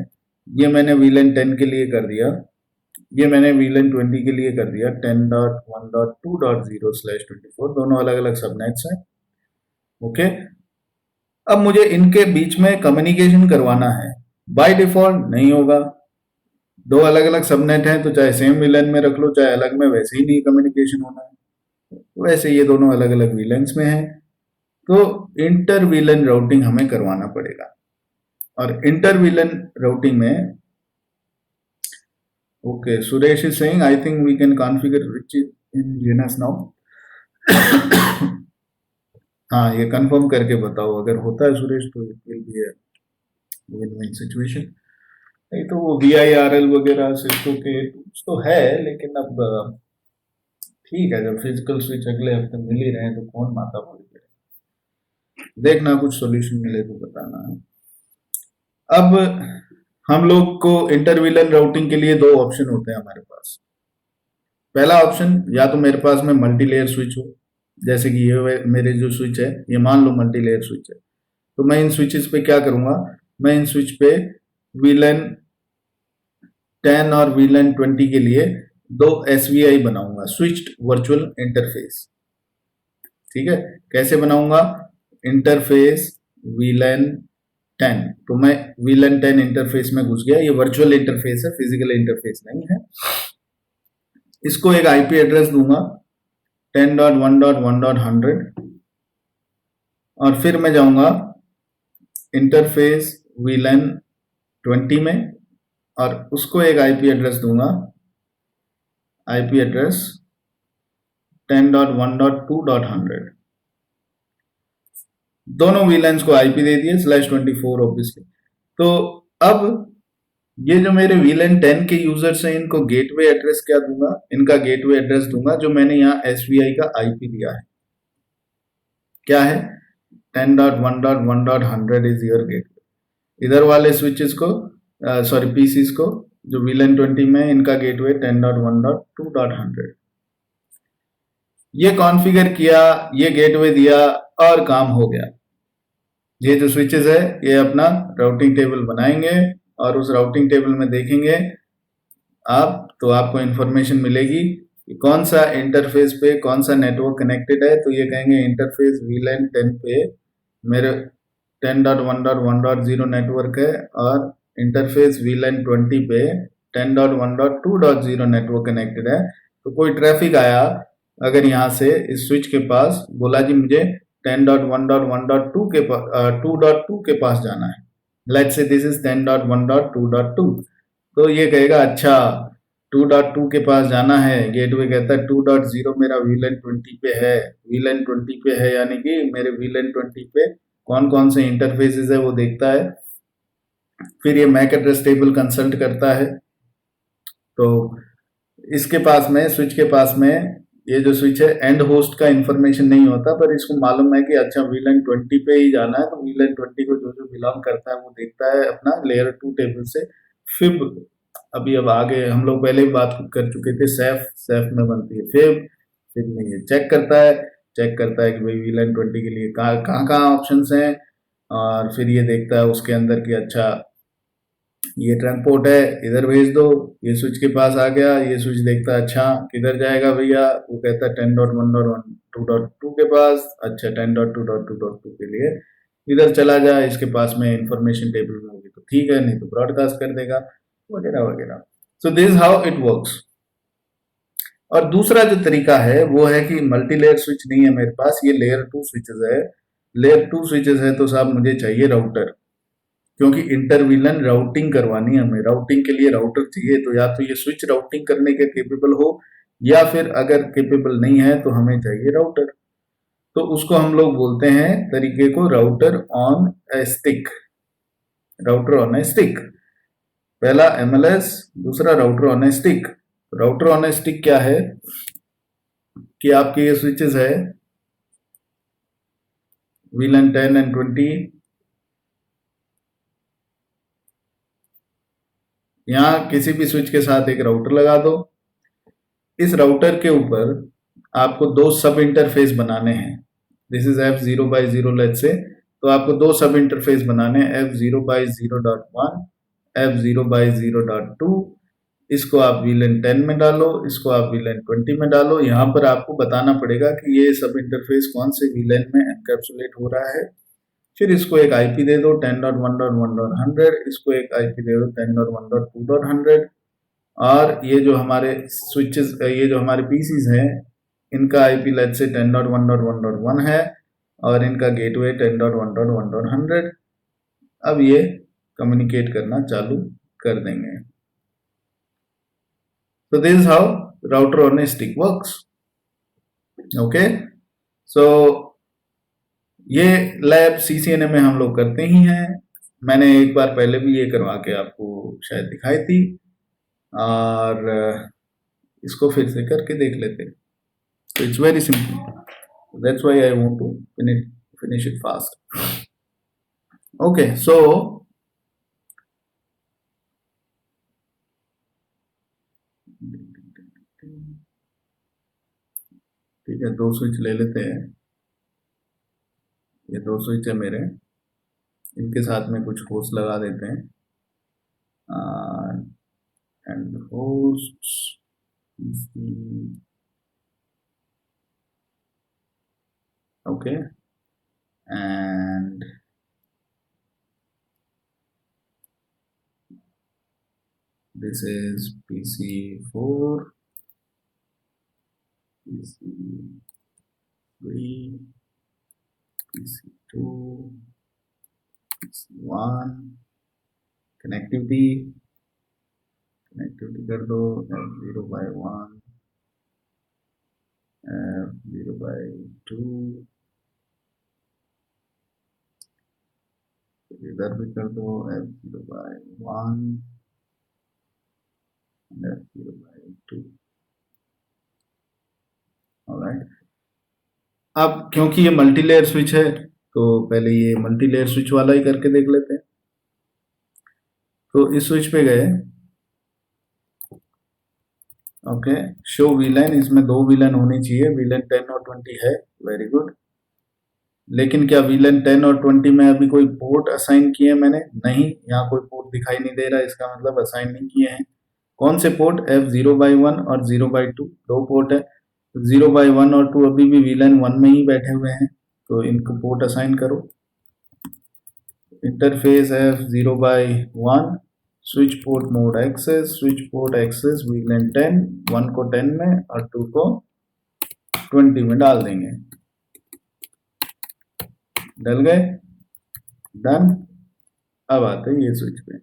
ये मैंने वीलन 10 के लिए कर दिया, ये मैंने वीलन 20 के लिए कर दिया। 10.1.2.0/24 दोनों अलग अलग सबनेट्स हैं। ओके, अब मुझे इनके बीच में कम्युनिकेशन करवाना है। बाय डिफॉल्ट नहीं होगा, दो अलग अलग सबनेट हैं तो चाहे सेम वीलन में रख लो चाहे अलग में, वैसे ही नहीं कम्युनिकेशन होना है। वैसे ये दोनों अलग अलग वीलन्स में हैं, तो इंटर वीलन राउटिंग हमें करवाना पड़ेगा। और इंटर वीलन राउटिंग में okay, Suresh is saying I think we can configure which in GNS now. हाँ, ये कंफर्म करके बताओ, अगर होता है सुरेश तो it will be win win situation. नहीं तो वो VIRL वगैरह सिस्को के टूल्स तो है, लेकिन अब ठीक है, जब फिजिकल स्विच अगले हफ्ते मिल ही रहे हैं तो कौन माता बोली करे। देखना कुछ सॉल्यूशन मिले तो बताना है। अब हम लोग को इंटरवीलन राउटिंग के लिए दो ऑप्शन होते हैं हमारे पास। पहला ऑप्शन, या तो मेरे पास में मल्टी लेयर स्विच हो, जैसे कि ये मेरे जो स्विच है ये मान लो मल्टी लेयर स्विच है, तो मैं इन स्विचेस पे क्या करूंगा, मैं इन स्विच पे वीलन 10 और वीलन 20 के लिए दो SVI बनाऊंगा, स्विच्ड वर्चुअल इंटरफेस। ठीक है, कैसे बनाऊंगा, इंटरफेस वीलन 10, तो मैं वीलन 10 इंटरफेस में घुस गया, ये वर्चुअल इंटरफेस है, फिजिकल इंटरफेस नहीं है। इसको एक IP एड्रेस दूंगा 10.1.1.100, और फिर मैं जाऊंगा इंटरफेस वीलन 20 में और उसको एक IP एड्रेस दूंगा, IP एड्रेस 10.1.2.100। दोनों वीलैंस को IP दे दिए /24 ऑब्वियसली। तो अब ये जो मेरे वीलन 10 के यूजर्स हैं इनको गेटवे एड्रेस क्या दूंगा, इनका गेटवे एड्रेस दूंगा जो मैंने यहाँ SVI का IP दिया है, क्या है 10.1.1.100 इज योर गेटवे। इधर वाले स्विचेस को सॉरी पीसीस को जो VLAN 20 में इनका गेटवे 10.1.2.100 ये कॉन्फ़िगर किया, ये गेटवे दिया और काम हो गया। ये जो स्विचेस है ये अपना राउटिंग टेबल बनाएंगे और उस राउटिंग टेबल में देखेंगे आप तो आपको इंफॉर्मेशन मिलेगी कि कौन सा इंटरफेस पे कौन सा नेटवर्क कनेक्टेड है। तो ये कहेंगे इंटरफेस VLAN 10 पे मेरे 10.1.1.0 नेटवर्क है और इंटरफेस VLAN 20 पे 10.1.2.0 नेटवर्क कनेक्टेड है। तो कोई ट्रैफिक आया अगर यहाँ से इस स्विच के पास, बोला जी मुझे 10.1.1.2 के 2.2 के पास जाना है, लेट्स से दिस इज 10.1.2.2, तो ये कहेगा अच्छा 2.2 के पास जाना है। गेटवे कहता है 2.0 मेरा VLAN 20 पे है, VLAN 20 पे है यानी कि मेरे VLAN 20 पे कौन कौन से इंटरफेसेस है वो देखता है। फिर ये मैक एड्रेस टेबल कंसल्ट करता है। तो इसके पास में, स्विच के पास में, ये जो स्विच है एंड होस्ट का इंफॉर्मेशन नहीं होता, पर इसको मालूम है कि अच्छा VLAN 20 पे ही जाना है। तो VLAN 20 को जो जो बिलोंग करता है वो देखता है अपना लेयर 2 टेबल से। फिब, अभी अब आगे हम लोग पहले भी बात कर चुके थे, सेफ में बनती है फिब में ये चेक करता है कि भाई VLAN 20 के लिए कहाँ ऑप्शंस हैं, और फिर ये देखता है उसके अंदर कि अच्छा ये ट्रांसपोर्ट है इधर भेज दो। ये स्विच के पास आ गया, ये स्विच देखता है अच्छा किधर जाएगा भैया, वो कहता है 10.1.1.2.2 के पास, अच्छा 10.2.2.2 के लिए इधर चला जा, इसके पास में इंफॉर्मेशन टेबल में होगी तो ठीक है, नहीं तो ब्रॉडकास्ट कर देगा वगैरह वगैरह। So this how it works. और दूसरा जो तरीका है वो है कि मल्टी लेयर स्विच नहीं है मेरे पास, ये लेयर 2 स्विचेस है। लेयर 2 स्विचेस है तो साहब मुझे चाहिए राउटर, क्योंकि इंटर VLAN राउटिंग करवानी है हमें। राउटिंग के लिए राउटर चाहिए, तो या तो ये स्विच राउटिंग करने के केपेबल हो, या फिर अगर केपेबल नहीं है तो हमें चाहिए राउटर। तो उसको हम लोग बोलते हैं तरीके को router on A stick. Router on A stick, पहला MLS, दूसरा router on A stick. Router on A stick क्या है कि आपके ये स्विचेस है VLAN 10 एंड 20, यहाँ किसी भी स्विच के साथ एक राउटर लगा दो। इस राउटर के ऊपर आपको दो सब इंटरफेस बनाने हैं। This is F0/0 let's say, तो आपको दो सब इंटरफेस बनाने हैं, F0/0.1, F0/0.2। इसको आप VLAN 10 में डालो, इसको आप VLAN 20 में डालो। यहाँ पर आपको बताना पड़ेगा कि ये सब इंटरफेस कौन से VLAN में एनकैप्सुलेट हो रहा है। फिर इसको एक IP दे दो 10.1.1.100, इसको एक IP दे दो 10.1.2.100, और ये जो हमारे स्विचेस, ये जो हमारे पीसीज हैं, इनका IP लेट्स से 10.1.1.1 है और इनका गेटवे 10.1.1.100। अब ये कम्युनिकेट करना चालू कर देंगे। So this is how router on a stick works. Okay, so ये लैब CCNA में हम लोग करते ही हैं। मैंने एक बार पहले भी ये करवा के आपको शायद दिखाई थी, और इसको फिर से करके देख लेते हैं। So it's very simple. That's why I want to finish it fast. Okay, so ठीक है, दो स्विच ले लेते हैं। ये दो स्विच है मेरे, इनके साथ में कुछ होस्ट लगा देते हैं, and host okay, and this is PC4, PC3, PC2, PC1, connectivity कर दो F0/1, F0/2, इधर भी कर दो F0/1 and F0/2। ऑलराइट, अब क्योंकि ये मल्टी लेयर स्विच है तो पहले ये मल्टी लेयर स्विच वाला ही करके देख लेते हैं। तो इस स्विच पे गए, ओके, शो वीलन, इसमें 2 वीलन होनी चाहिए, वीलन 10 और 20 है, वेरी गुड। लेकिन क्या वीलन 10 और 20 में अभी कोई पोर्ट असाइन किए मैंने? नहीं, यहाँ कोई पोर्ट दिखाई नहीं दे रहा, इसका मतलब असाइन नहीं किए हैं। कौन से पोर्ट? F0/1 और 0/2, 2 पोर्ट है। 0/1 और 2 अभी भी वीलन 1 में ही बैठे हुए हैं, तो इनको पोर्ट असाइन करो। Interface F0/1, switch port mode access, switch port access VLAN 10, 1 को 10 में और 2 को 20 में डाल देंगे। डल गए, डन। अब आते हैं ये स्विच पे,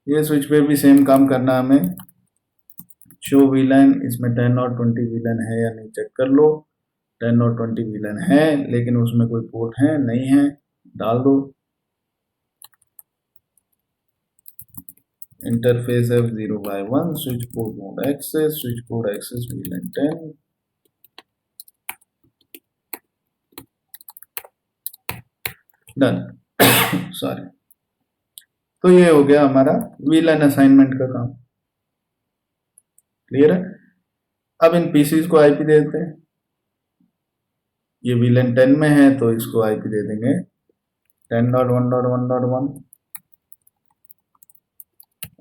ये स्विच पे भी सेम काम करना है हमें। शो वीलन, इसमें 10 और 20 वीलन है या नहीं चेक कर लो। 10 और 20 वीलन है, लेकिन उसमें कोई पोर्ट है नहीं है, डाल दो। Interface F0/1, switch port mode access, switch port access VLAN 10, done. Sorry. तो ये हो गया हमारा वीलन असाइनमेंट का काम, क्लियर है। अब इन पीसीज को आईपी दे देते हैं। ये वीलन 10 में है तो इसको आईपी दे देंगे 10.1.1.1,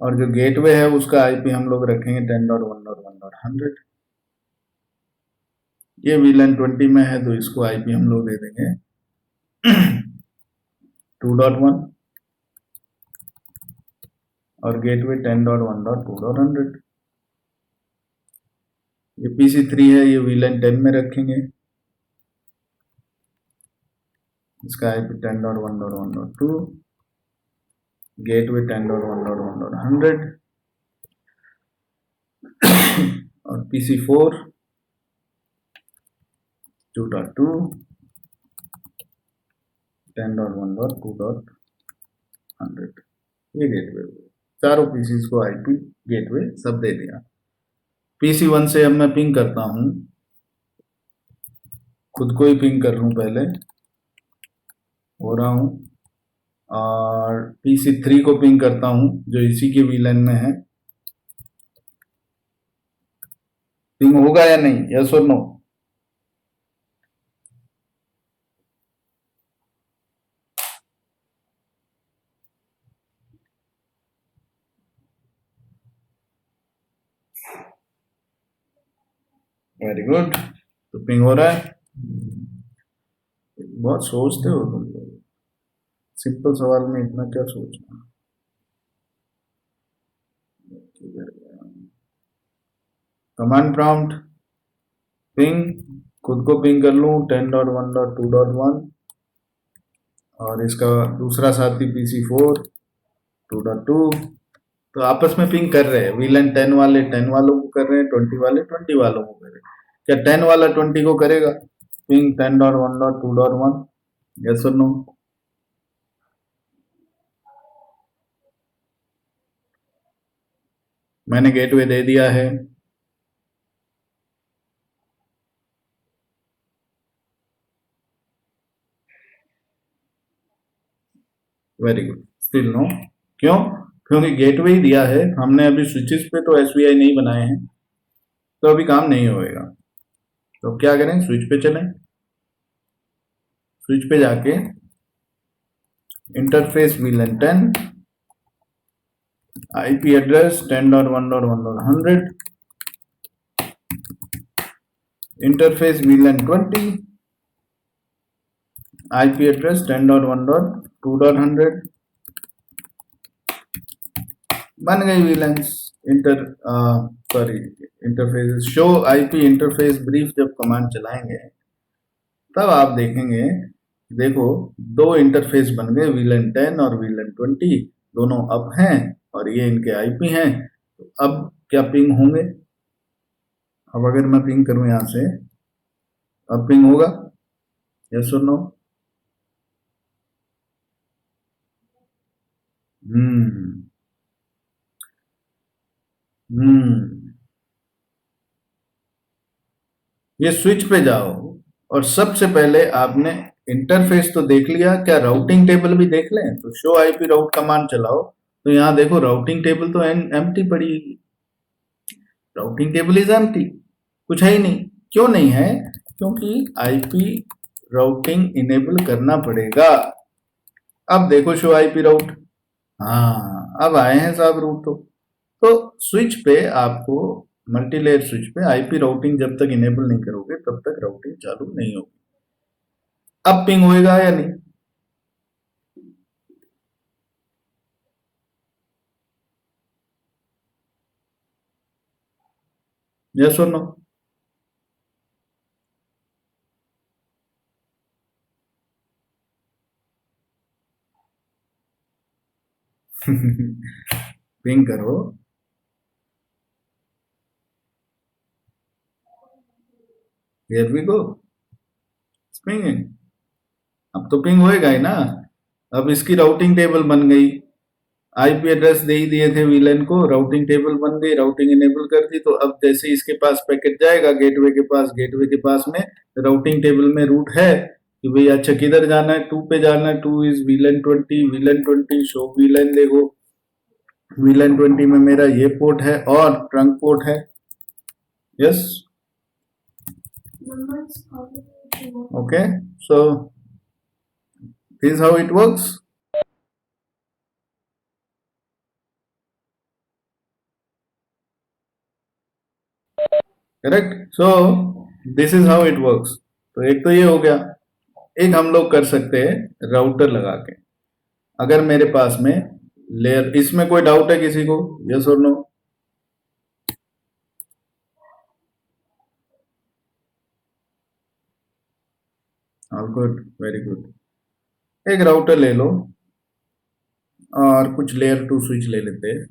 और जो गेटवे है उसका आईपी हम लोग रखेंगे 10.1.1.100। ये वीलन 20 में है तो इसको आईपी हम लोग दे देंगे 2.1, और गेटवे 10.1.2.100। ये PC3 है, ये वीलन 10 में रखेंगे, इसका आईपी 10.1.1.2, गेटवे 10.1.1.100, और PC4 2.2, 10.1.2.100। ये गेटवे, चारों पीसीज को आईपी गेटवे सब दे दिया। PC1 से अब मैं पिंग करता हूं, खुद को ही पिंग कर लूं पहले, हो रहा हूं, और PC3 को पिंग करता हूं जो इसी के वीलन में है। पिंग होगा या नहीं, यस और नो? वेरी गुड, तो पिंग हो रहा है। बहुत सोचते हो तुम लोग, सिंपल सवाल में इतना क्या सोचना। कमांड प्रॉम्प्ट पिंग, खुद को पिंग कर लूं 10.1.2.1, और इसका दूसरा साथी PC4 2.2, तो आपस में पिंग कर रहे हैं। वीलन 10 वाले 10 वालों को कर रहे हैं, 20 वाले 20 वालों को कर रहे हैं। क्या 10 वाला 20 को करेगा पिंग 10.1.2.1, यस और नो? मैंने गेटवे दे दिया है, वेरी गुड, स्टिल नो। क्यों? क्योंकि गेटवे ही दिया है हमने, अभी स्विचेस पे तो SVI नहीं बनाए हैं, तो अभी काम नहीं होएगा। तो क्या करें, स्विच पे चलें। स्विच पे जाके interface VLAN 10, IP address 10.1.1.100, interface VLAN 20, IP address 10.1.2.100, बन गई valence. Interface show IP interface brief जब कमांड चलाएंगे तब आप देखेंगे, देखो 2 इंटरफेस बन गए, वीलन 10 और वीलन 20, दोनों अप हैं और ये इनके IP हैं। तो अब क्या पिंग होंगे? अब अगर मैं पिंग करूं यहां से, अब पिंग होगा, यस और नो? ये स्विच पे जाओ और सबसे पहले आपने इंटरफेस तो देख लिया, क्या राउटिंग टेबल भी देख लें? तो शो IP राउट कमांड चलाओ, तो यहाँ देखो राउटिंग टेबल तो एम्प्टी पड़ी है, राउटिंग टेबल इज एम्प्टी, कुछ है ही नहीं। क्यों नहीं है? क्योंकि आईपी राउटिंग इनेबल करना पड़ेगा। अब देखो शो आईपी राउट, हाँ अब आए हैं साहब रूट। तो स्विच पे आपको, मल्टी लेयर स्विच पे आईपी राउटिंग जब तक इनेबल नहीं करोगे तब तक राउटिंग चालू नहीं होगी। अब पिंग होएगा या नहीं? यस और नो? पिंग करो। Here we go, pinging. अब तो पिंग होएगा ही ना। अब इसकी राउटिंग टेबल बन गई, आईपी एड्रेस दे ही दिए थे वीलन को, राउटिंग टेबल बन गई, राउटिंग इनेबल कर दी। तो अब जैसे इसके पास पैकेट जाएगा गेटवे के पास, गेटवे के पास में राउटिंग टेबल में रूट है कि भाई अच्छा किधर जाना है, 2 पे जाना है, 2 is VLAN 20, VLAN 20 show VLAN. देखो वीलन 20 में मेरा ये पोर्ट है और ट्रंक पोर्ट है। Yes, okay, so this how it works. Correct, so this is how it works. तो एक तो ये हो गया। एक हम लोग कर सकते हैं राउटर लगा के। अगर मेरे पास में लेयर, इसमें कोई डाउट है किसी को? यस और no? All good, very good. एक राउटर ले लो और कुछ लेयर 2 स्विच ले लेते हैं।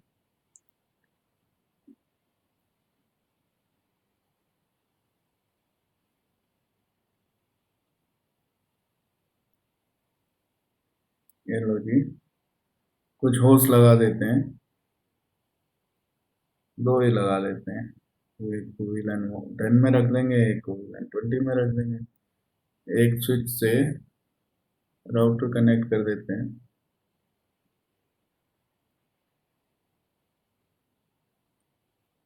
ये लो जी, कुछ होस्ट लगा देते हैं, दो ही लगा लेते हैं। एक को VLAN 10 में रख देंगे, एक को VLAN 20 में रख देंगे। एक स्विच से राउटर कनेक्ट कर देते हैं।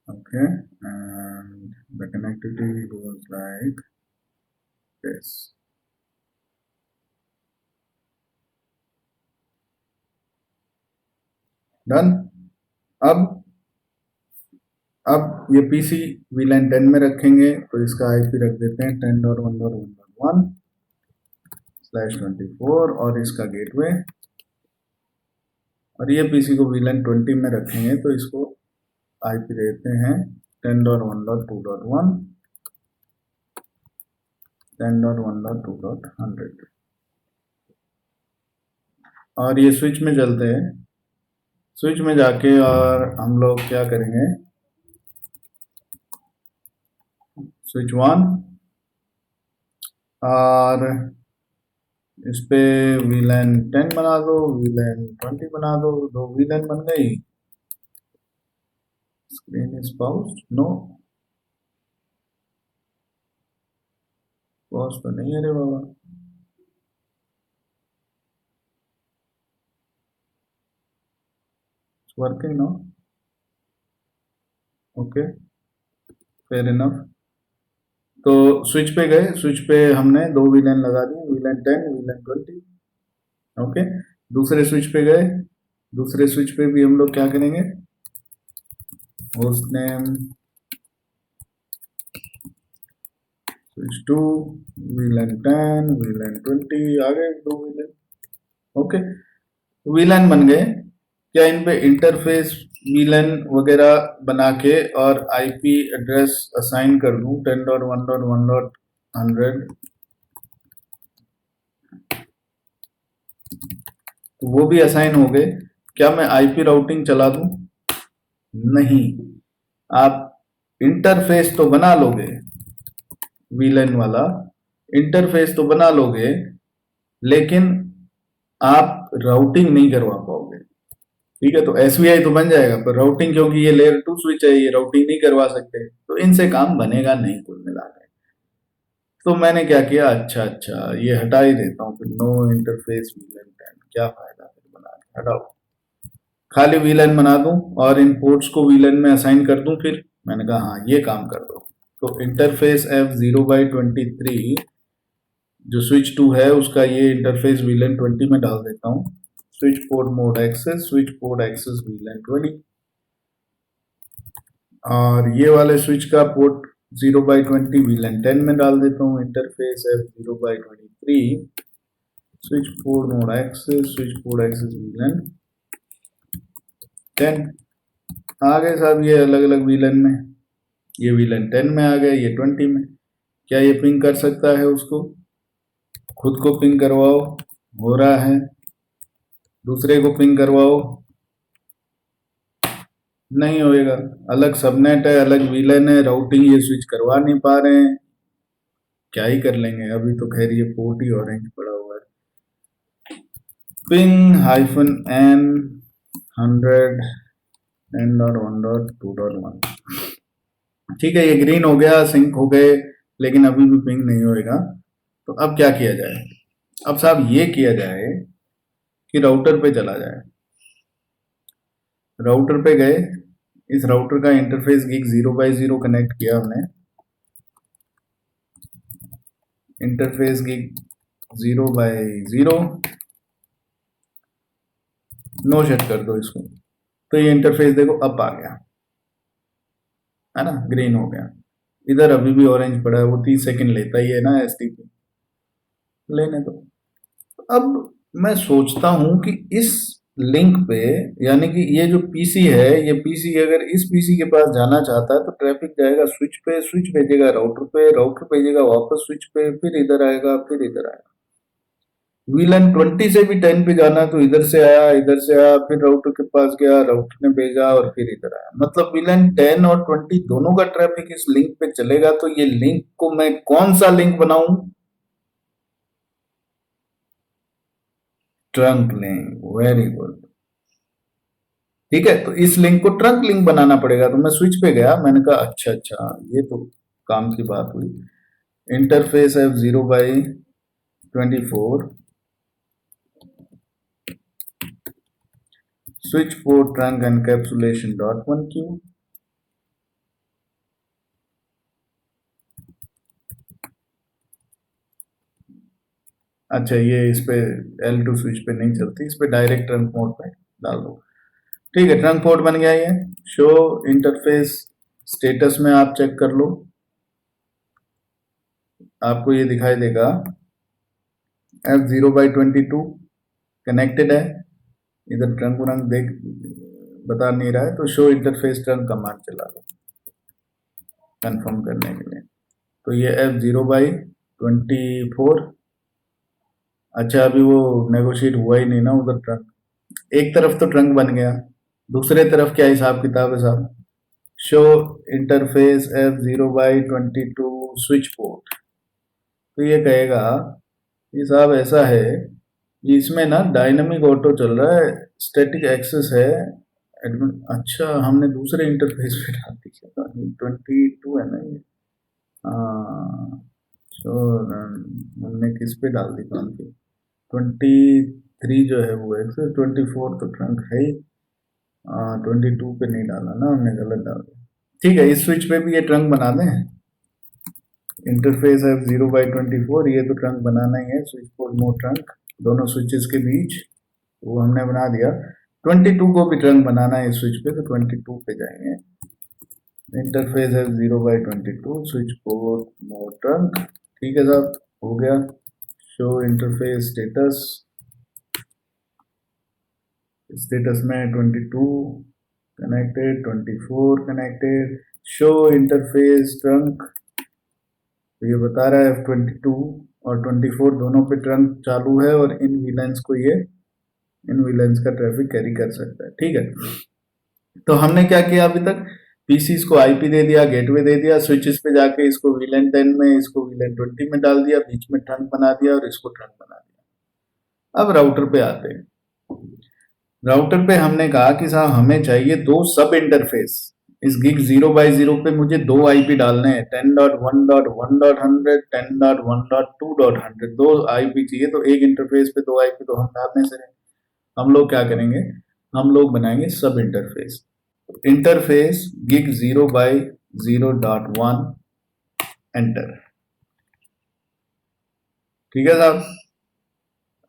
Okay, and the connectivity goes like this. Done. अब ये पीसी VLAN 10 में रखेंगे तो इसका आईपी रख देते हैं 10.1.1.1/24 और इसका गेटवे। और ये पीसी को VLAN 20 में रखेंगे तो इसको आईपी देते हैं 10.1.2.1, 10.1.2.100। और ये स्विच में चलते हैं। स्विच में जाके और हम लोग क्या करेंगे, स्विच 1 और इस पे VLAN 10 बना दो, VLAN 20 बना दो, दो VLAN बन गई। Screen is paused, no pause तो नहीं है रे बाबा। Working no, okay, fair enough. तो स्विच पे गए, स्विच पे हमने दो VLAN लगा दिए, VLAN 10, VLAN 20। ओके, दूसरे स्विच पे गए, दूसरे स्विच पे भी हम लोग क्या करेंगे, host name switch 2, VLAN 10, VLAN 20, आ गए दो VLAN। ओके, VLAN बन गए। क्या इन पे इंटरफेस VLAN वगैरह बना के और आईपी एड्रेस असाइन कर दूं 10.1.1.100, तो वो भी असाइन हो गए। क्या मैं आईपी राउटिंग चला दूं? नहीं। आप इंटरफेस तो बना लोगे, VLAN वाला इंटरफेस तो बना लोगे, लेकिन आप राउटिंग नहीं करवा पाओगे। ठीक है, तो एसबीआई तो बन जाएगा पर राउटिंग, क्योंकि ये लेयर 2 स्विच है, ये राउटिंग नहीं करवा सकते, तो इनसे काम बनेगा नहीं कुल मिला के। तो मैंने क्या किया, अच्छा अच्छा ये हटा ही देता हूँ फिर, नो इंटरफेस VLAN 10, क्या फायदा फिर बना के, हटाओ। खाली वीलन बना दूं और इन पोर्ट्स को वीलन में असाइन कर दूं। फिर मैंने कहा हाँ ये काम कर दो। तो इंटरफेस F0/23 जो स्विच 2 है उसका ये इंटरफेस वीलन 20 में डाल देता हूँ। Switch port mode access, switch port access VLAN 20, और ये वाले स्विच का पोर्ट 0/20 वीलन 10 में डाल देता हूँ। Interface F0/23 switch port mode access, switch port access VLAN 10 आ गए साहब। ये अलग अलग वीलन में, ये वीलन 10 में आ गया, ये 20 में। क्या ये पिंग कर सकता है उसको? खुद को पिंग करवाओ, हो रहा है। दूसरे को पिंग करवाओ, नहीं होएगा। अलग सबनेट है, अलग वीलन है, राउटिंग ये स्विच करवा नहीं पा रहे हैं, क्या ही कर लेंगे। अभी तो खैर ये पोर्ट ही ऑरेंज पड़ा हुआ है। पिंग -n 100 10.1.2.1, ठीक है, ये ग्रीन हो गया, सिंक हो गए, लेकिन अभी भी पिंग नहीं होएगा। तो अब क्या किया जाए? अब साहब ये किया जाए कि राउटर पे चला जाए। राउटर पे गए, इस राउटर का इंटरफेस गिग 0/0 कनेक्ट किया हमने। इंटरफेस गिग 0/0 नो सेट कर दो इसको। तो ये इंटरफेस देखो अप आ गया है ना, ग्रीन हो गया। इधर अभी भी ऑरेंज पड़ा है, वो 30 सेकंड लेता ही है ना एसटीपी, लेने दो। अब मैं सोचता हूं कि इस लिंक पे, यानी कि ये जो पीसी है, ये पीसी अगर इस पीसी के पास जाना चाहता है तो ट्रैफिक जाएगा स्विच पे, स्विच भेजेगा राउटर पे, राउटर भेजेगा वापस स्विच पे, फिर इधर आएगा, फिर इधर आएगा। वीलन 20 से भी 10 पे जाना तो इधर से आया, इधर से आया, फिर राउटर के पास गया, राउटर ने भेजा और फिर इधर आया। मतलब वीलन 10 और 20 दोनों का ट्रैफिक इस लिंक पे चलेगा। तो ये लिंक को मैं कौन सा लिंक बनाऊं? Trunk link, very good. ठीक है, तो इस लिंक को ट्रंक लिंक बनाना पड़ेगा। तो मैं स्विच पे गया, मैंने कहा अच्छा अच्छा, ये तो काम की बात हुई। Interface F0/24 switch port trunk encapsulation .1q। अच्छा, ये इस पे L2 स्विच पे नहीं चलती, इस पे डायरेक्ट ट्रंक मोड पे डाल दो। ठीक है, ट्रंक पोर्ट बन गया ये। शो इंटरफेस स्टेटस में आप चेक कर लो, आपको ये दिखाई देगा F0/22 कनेक्टेड है। इधर ट्रंक रंग देख बता नहीं रहा है, तो शो इंटरफेस ट्रंक कमांड चला लो कंफर्म करने के लिए। तो ये F0/24, अच्छा अभी वो नेगोशिएट हुआ ही नहीं ना उधर ट्रंक। एक तरफ तो ट्रंक बन गया, दूसरे तरफ क्या हिसाब किताब है साहब? Show interface F0/22 switch port. तो ये कहेगा ये साहब ऐसा है कि इसमें ना डायनामिक ऑटो चल रहा है, स्टैटिक एक्सेस है एडमिन। अच्छा, हमने दूसरे इंटरफेस पे डाल दिया, 22 है ना ये। तो हमने किस पे डाल दी कौन की? 23 जो है वो एक्सेस, 24 तो ट्रंक है ही, 22 पे नहीं डाला ना हमने, गलत डाल दिया। ठीक है, इस स्विच पे भी ये ट्रंक बना दें। इंटरफेस F0/24, ये तो ट्रंक बनाना ही है, स्विच पोर्ट मोड ट्रंक दोनों स्विचेस के बीच, वो हमने बना दिया। 22 को भी ट्रंक बनाना है इस स्विच पे, तो 22 पे जाएंगे। Interface F0/22 switch port mode trunk. ठीक है साहब, हो गया। शो इंटरफेस स्टेटस, स्टेटस में 22 connected, 24 connected. Show interface trunk, तो ये बता रहा है F22 और 24 दोनों पे ट्रंक चालू है, और इन वीलेंस को ये, इन वीलेंस का ट्रैफिक कैरी कर सकता है। ठीक है, तो हमने क्या किया अभी तक? पीसीस को आईपी दे दिया, गेटवे दे दिया, स्विचेस पे जाके इसको वीलन 10 में, इसको वीलन 20 में डाल दिया, बीच में ट्रंक बना दिया और इसको ट्रंक बना दिया। अब राउटर पे आते हैं। राउटर पे हमने कहा कि साहब हमें चाहिए दो सब इंटरफेस। इस गिग 0/0 पे मुझे दो आईपी डालने हैं, 10.1.1.100, 10.1.2.100, दो आईपी चाहिए। तो एक इंटरफेस पे दो आईपी तो हम डालने से, हम लोग क्या करेंगे, हम लोग बनाएंगे सब इंटरफेस। Interface gig 0/0.1 enter. ठीक है साहब,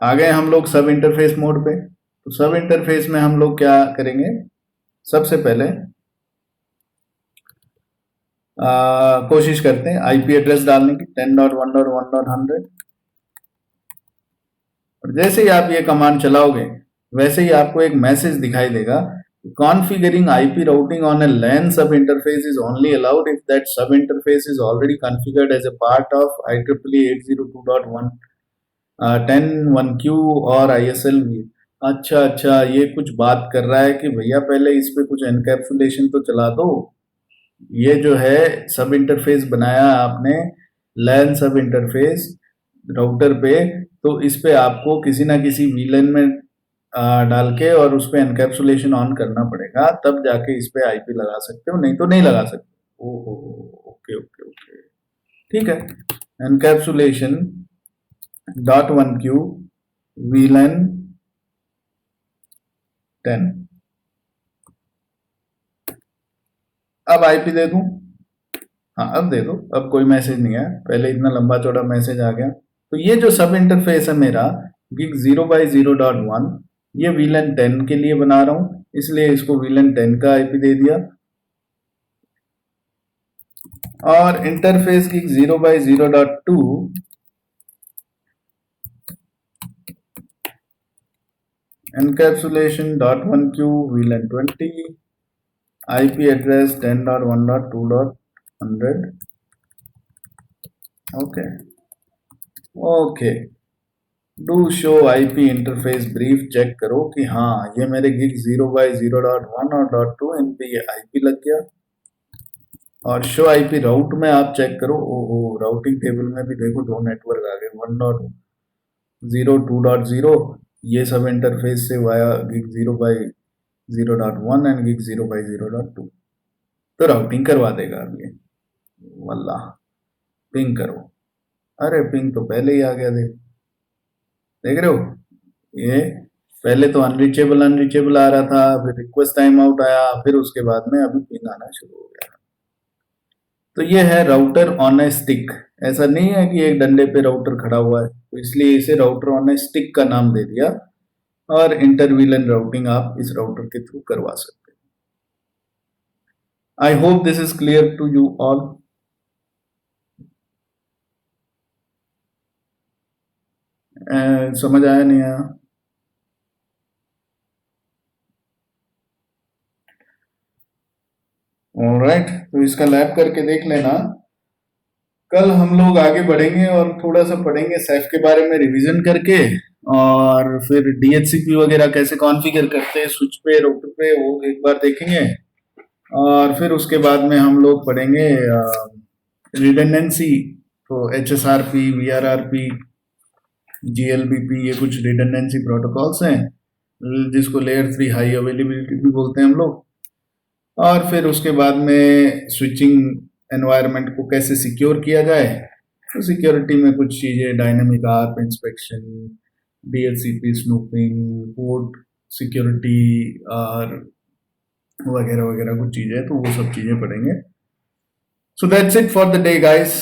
आ गए हम लोग सब इंटरफेस मोड पे। तो सब इंटरफेस में हम लोग क्या करेंगे, सबसे पहले कोशिश करते हैं आईपी एड्रेस डालने की 10.1.1.100। और जैसे ही आप ये कमांड चलाओगे वैसे ही आपको एक मैसेज दिखाई देगा, configuring IP routing on a LAN sub interface is only allowed if that sub interface is already configured as a part of IEEE 802.1 10.1Q और ISL-v। अच्छा अच्छा, ये कुछ बात कर रहा है कि भैया पहले इस पे कुछ एनकैप्सुलेशन तो चला दो। ये जो है सब इंटरफेस बनाया आपने लैन सब इंटरफेस राउटर पे, तो इस पे आपको किसी ना किसी वीलन में डाल के और उस पे एनकैप्सुलेशन ऑन करना पड़ेगा, तब जाके इस पे आईपी लगा सकते हो, नहीं तो नहीं लगा सकते। ओहो, ओके ओके ओके, ठीक है। Encapsulation .1Q VLAN 10। अब आईपी दे दूं? हाँ अब दे दो, अब कोई मैसेज नहीं है, पहले इतना लंबा चौड़ा मैसेज आ गया। तो ये जो सब इंटरफेस है मेरा gig 0/0.1, ये VLAN 10 के लिए बना रहा हूं, इसलिए इसको VLAN 10 का आईपी दे दिया। और interface gig 0/0.2 encapsulation .1Q VLAN 20 IP address 10.1.2.100। Okay okay, do show IP interface brief, check करो कि हाँ ये मेरे gig 0/0.1 और .2 इन पे ये आईपी लग गया। और शो आईपी राउट में आप चेक करो, ओहो राउटिंग टेबल में भी देखो दो नेटवर्क आ गए, 1.0 2.0, ये सब इंटरफेस से वाया gig 0/0.1 एंड gig 0/0.2। तो राउटिंग करवा देगा अब ये, वल्लाह। पिंग करो, अरे पिंग तो पहले ही आ गया, देख रहे हो, ये पहले तो अनरीचेबल अनरीचेबल आ रहा था, फिर रिक्वेस्ट टाइम आउट आया, फिर उसके बाद में अभी पिंग आना शुरू हो गया। तो ये है राउटर ऑन ए स्टिक। ऐसा नहीं है कि एक डंडे पे राउटर खड़ा हुआ है, तो इसलिए इसे राउटर ऑन ए स्टिक का नाम दे दिया। और इंटरवीलन राउटिंग आप इस राउटर के थ्रू करवा सकते हैं। I hope this is clear to you all. समझ आया नहीं आया? ऑलराइट, तो इसका लैब करके देख लेना। कल हम लोग आगे बढ़ेंगे और थोड़ा सा पढ़ेंगे सैफ के बारे में रिवीजन करके, और फिर डीएचसीपी वगैरह कैसे कॉन्फ़िगर करते हैं स्विच पे राउटर पे, वो एक बार देखेंगे। और फिर उसके बाद में हम लोग पढ़ेंगे रिडंडेंसी, तो HSRP, VRRP, GLBP, ये कुछ रिडंडेंसी प्रोटोकॉल्स हैं जिसको लेयर 3 हाई अवेलेबिलिटी भी बोलते हैं हम लोग। और फिर उसके बाद में स्विचिंग एनवायरनमेंट को कैसे सिक्योर किया जाए, तो सिक्योरिटी में कुछ चीज़ें, dynamic ARP inspection, DHCP snooping, port security और वगैरह वगैरह कुछ चीज़ें, तो वो सब चीज़ें पढ़ेंगे। So that's it for the day guys.